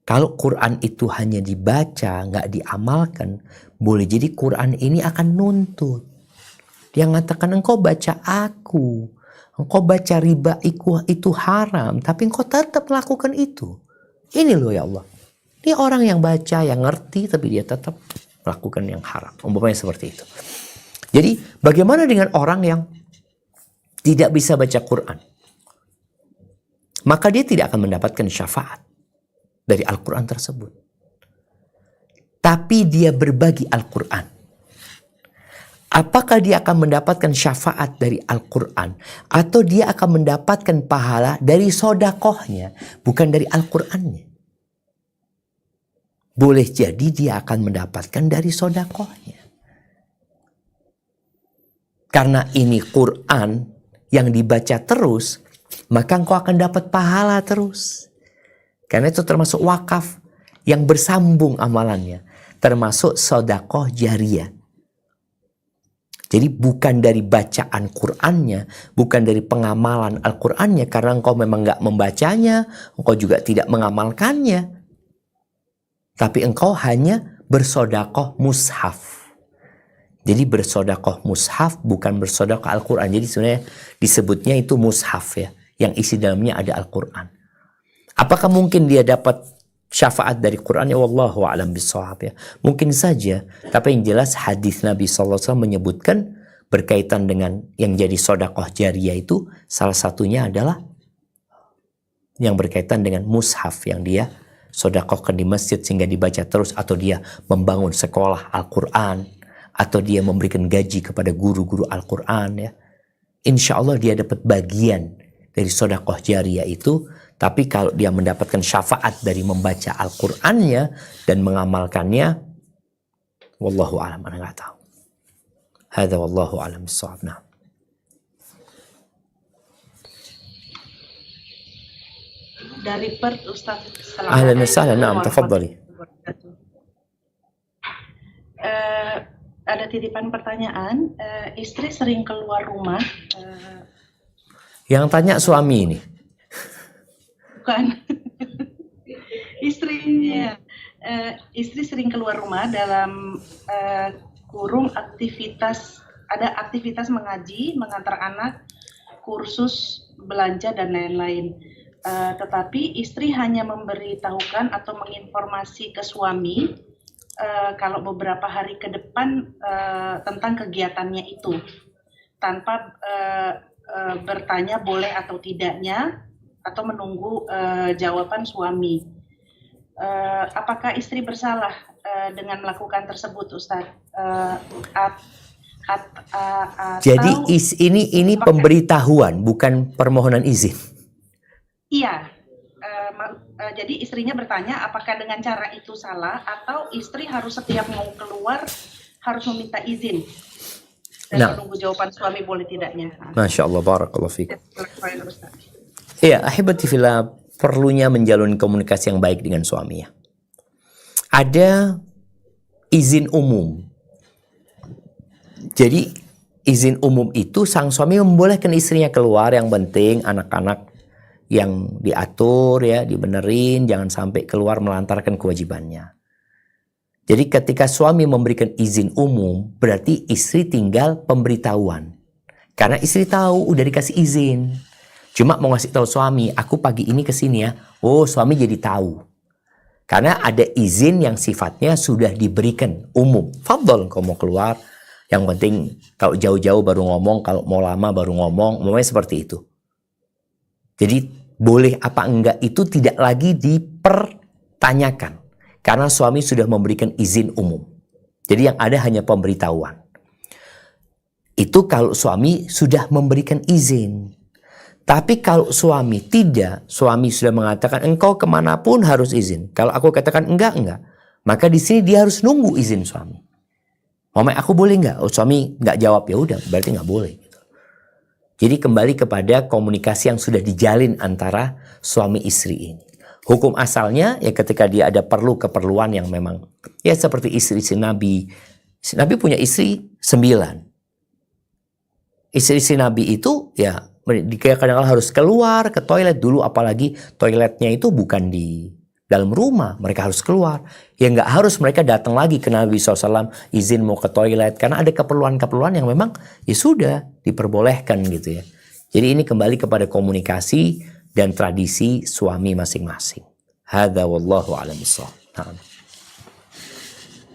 Kalau Quran itu hanya dibaca, nggak diamalkan, boleh jadi Quran ini akan nuntut. Dia mengatakan, engkau baca aku, Engkau baca riba itu haram, tapi engkau tetap melakukan itu. Ini loh ya Allah. Ini orang yang baca, yang ngerti, tapi dia tetap melakukan yang haram. Umpamanya seperti itu. Jadi bagaimana dengan orang yang tidak bisa baca Quran? Maka dia tidak akan mendapatkan syafaat dari Al-Quran tersebut. Tapi dia berbagi Al-Quran. Apakah dia akan mendapatkan syafaat dari Al-Quran? Atau dia akan mendapatkan pahala dari sodakohnya, bukan dari Al-Qurannya? Boleh jadi dia akan mendapatkan dari sodakohnya. Karena ini Quran yang dibaca terus, maka engkau akan dapat pahala terus. Karena itu termasuk wakaf yang bersambung amalannya. Termasuk sodakoh jariyah. Jadi bukan dari bacaan Qur'annya, bukan dari pengamalan Al-Qur'annya, karena engkau memang nggak membacanya, engkau juga tidak mengamalkannya. Tapi engkau hanya bersodakoh mushaf. Jadi bersodakoh mushaf bukan bersodakoh Al-Qur'an. Jadi sebenarnya disebutnya itu mushaf ya, yang isi dalamnya ada Al-Qur'an. Apakah mungkin dia dapat syafaat dari Quran? Ya wallahu a'lam bishawab ya. Mungkin saja, tapi yang jelas hadis Nabi SAW menyebutkan berkaitan dengan yang jadi sodakoh jariyah itu salah satunya adalah yang berkaitan dengan mushaf yang dia sodakohkan di masjid sehingga dibaca terus, atau dia membangun sekolah Al-Quran, atau dia memberikan gaji kepada guru-guru Al-Quran ya. Insya Allah dia dapat bagian dari sodakoh jariyah itu. Tapi kalau dia mendapatkan syafaat dari membaca Al-Qur'annya dan mengamalkannya, wallahu a'lam, ana enggak tahu. Hadza wallahu a'lam bissawab. Nah. Dari Perth, Ustaz. Ahlan wa sahlan, na'am, tafadhali. Ada titipan pertanyaan, istri sering keluar rumah. Yang tanya suami ini. Bukan. Istrinya. Istri sering keluar rumah dalam kurung aktivitas, ada aktivitas mengaji, mengantar anak, kursus, belanja, dan lain-lain. Tetapi istri hanya memberitahukan atau menginformasi ke suami kalau beberapa hari ke depan tentang kegiatannya itu, tanpa bertanya boleh atau tidaknya, atau menunggu jawaban suami. Apakah istri bersalah dengan melakukan tersebut, Ustaz? Jadi ini pemberitahuan, bukan permohonan izin. Iya. Jadi istrinya bertanya apakah dengan cara itu salah, atau istri harus setiap mau keluar harus meminta izin dan menunggu jawaban suami boleh tidaknya. Masya Allah, barakallahu fikum. Iya, ahibati fillah, perlunya menjalin komunikasi yang baik dengan suaminya. Ada izin umum. Jadi izin umum itu sang suami membolehkan istrinya keluar, yang penting anak-anak yang diatur ya, dibenerin, jangan sampai keluar melantarkan kewajibannya. Jadi ketika suami memberikan izin umum, berarti istri tinggal pemberitahuan. Karena istri tahu udah dikasih izin. Cuma mau ngasih tahu suami, aku pagi ini kesini ya. Oh, suami jadi tahu. Karena ada izin yang sifatnya sudah diberikan umum. Fadhol kalau mau keluar. Yang penting kalau jauh-jauh baru ngomong, kalau mau lama baru ngomong. Umumnya seperti itu. Jadi boleh apa enggak itu tidak lagi dipertanyakan. Karena suami sudah memberikan izin umum. Jadi yang ada hanya pemberitahuan. Itu kalau suami sudah memberikan izin. Tapi kalau suami tidak, suami sudah mengatakan engkau kemanapun harus izin. Kalau aku katakan enggak, maka di sini dia harus nunggu izin suami. Mama, aku boleh enggak? Oh, suami enggak jawab, ya udah, berarti enggak boleh. Gitu. Jadi kembali kepada komunikasi yang sudah dijalin antara suami istri ini. Hukum asalnya ya ketika dia ada keperluan yang memang ya seperti istri-istri Nabi. Nabi punya istri 9. Istri-istri Nabi itu ya kadang-kadang harus keluar ke toilet dulu, apalagi toiletnya itu bukan di dalam rumah, mereka harus keluar. Ya nggak harus mereka datang lagi ke Nabi SAW izin mau ke toilet, karena ada keperluan-keperluan yang memang ya sudah diperbolehkan gitu ya. Jadi ini kembali kepada komunikasi dan tradisi suami masing-masing. Hadza wallahu a'lam bissawab.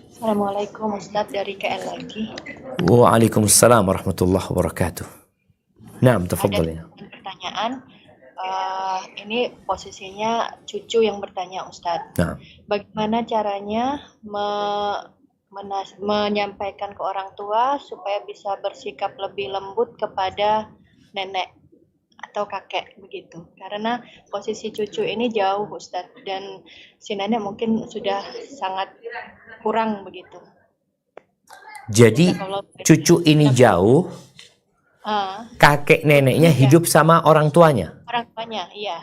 Assalamualaikum Ustadz, dari KL lagi. Waalaikumsalam warahmatullahi wabarakatuh. Naam, tafadhal ya. Pertanyaan, ini posisinya cucu yang bertanya Ustadz. Nah. Bagaimana caranya menyampaikan ke orang tua supaya bisa bersikap lebih lembut kepada nenek atau kakek begitu? Karena posisi cucu ini jauh Ustadz, dan si nenek mungkin sudah sangat kurang begitu. Jadi cucu ini jauh, kakek neneknya hidup sama orang tuanya. Orang tuanya, iya.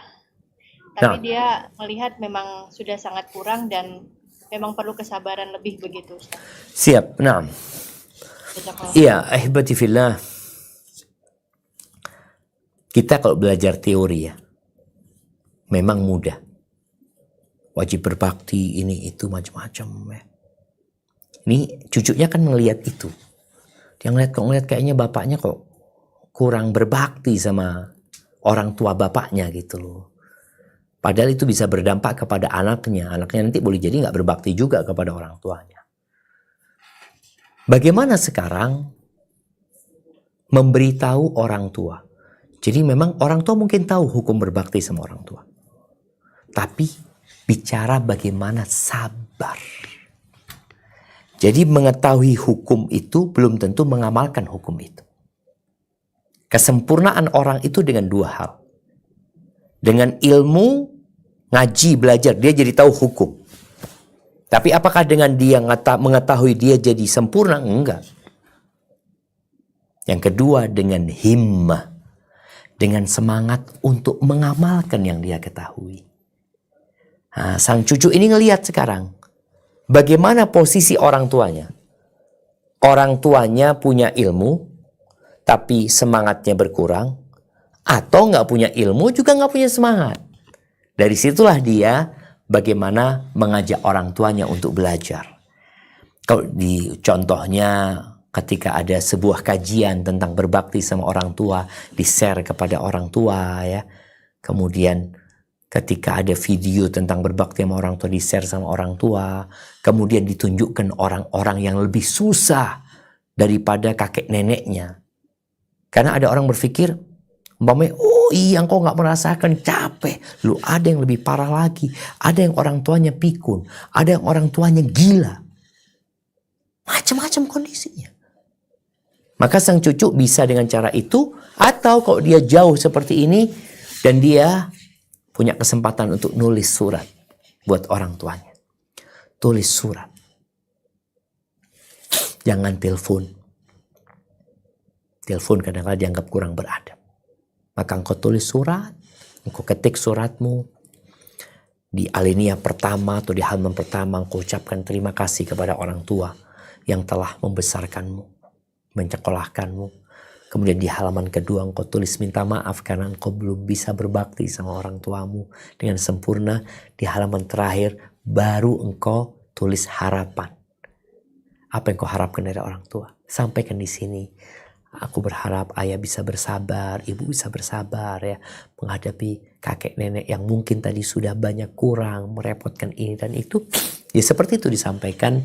Tapi dia melihat memang sudah sangat kurang dan memang perlu kesabaran lebih begitu, Ustaz. Siap, nah. Iya, ahibati fillah. Kita kalau belajar teori ya, memang mudah. Wajib berbakti, ini, itu, macam-macam ya. Ini cucunya kan melihat itu. Dia ngeliat kayaknya bapaknya kok kurang berbakti sama orang tua bapaknya gitu loh. Padahal itu bisa berdampak kepada anaknya. Anaknya nanti boleh jadi nggak berbakti juga kepada orang tuanya. Bagaimana sekarang memberitahu orang tua? Jadi memang orang tua mungkin tahu hukum berbakti sama orang tua. Tapi bicara bagaimana sabar. Jadi mengetahui hukum itu belum tentu mengamalkan hukum itu. Kesempurnaan orang itu dengan dua hal. Dengan ilmu, ngaji, belajar, dia jadi tahu hukum. Tapi apakah dengan dia mengetahui dia jadi sempurna? Enggak. Yang kedua dengan himmah. Dengan semangat untuk mengamalkan yang dia ketahui. Nah, sang cucu ini ngelihat sekarang. Bagaimana posisi orang tuanya? Orang tuanya punya ilmu, tapi semangatnya berkurang. Atau nggak punya ilmu, juga nggak punya semangat. Dari situlah dia bagaimana mengajak orang tuanya untuk belajar. Kalau di contohnya ketika ada sebuah kajian tentang berbakti sama orang tua, di-share kepada orang tua ya. Kemudian ketika ada video tentang berbakti sama orang tua, di-share sama orang tua. Kemudian ditunjukkan orang-orang yang lebih susah daripada kakek neneknya. Karena ada orang berpikir, umpamanya, oh iya engkau gak merasakan capek. Lu ada yang lebih parah lagi. Ada yang orang tuanya pikun. Ada yang orang tuanya gila. Macam-macam kondisinya. Maka sang cucu bisa dengan cara itu. Atau kalau dia jauh seperti ini dan dia punya kesempatan untuk nulis surat buat orang tuanya. Tulis surat. Jangan telepon. Telepon kadang-kadang dianggap kurang beradab. Maka engkau tulis surat. Engkau ketik suratmu. Di alinea pertama atau di halaman pertama engkau ucapkan terima kasih kepada orang tua yang telah membesarkanmu, menyekolahkanmu. Kemudian di halaman kedua engkau tulis minta maaf karena engkau belum bisa berbakti sama orang tuamu dengan sempurna. Di halaman terakhir baru engkau tulis harapan. Apa yang kau harapkan dari orang tua? Sampaikan di sini. Aku berharap ayah bisa bersabar, ibu bisa bersabar ya. Menghadapi kakek nenek yang mungkin tadi sudah banyak kurang, merepotkan ini dan itu. Ya seperti itu disampaikan,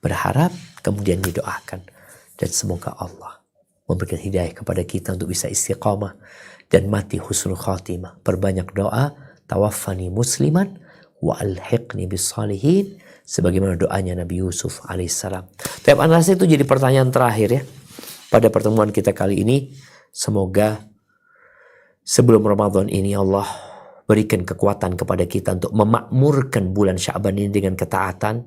berharap, kemudian didoakan. Dan semoga Allah memberikan hidayah kepada kita untuk bisa istiqamah dan mati husnul khatimah. Perbanyak doa, tawaffani musliman wa alhiqni bis salihin, sebagaimana doanya Nabi Yusuf alaihissalam. Tapi analisa itu jadi pertanyaan terakhir ya pada pertemuan kita kali ini. Semoga sebelum Ramadan ini Allah berikan kekuatan kepada kita untuk memakmurkan bulan Sya'ban ini dengan ketaatan,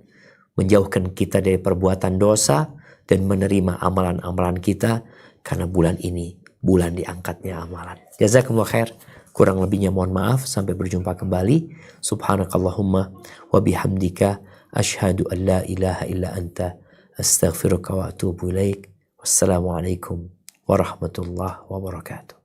menjauhkan kita dari perbuatan dosa dan menerima amalan-amalan kita. Karena bulan ini bulan diangkatnya amalan. Jazakumullah khair. Kurang lebihnya mohon maaf. Sampai berjumpa kembali. Subhanakallahumma wa bihamdika asyhadu an la ilaha illa anta astaghfiruka wa atubu ilaik. Wassalamualaikum warahmatullahi wabarakatuh.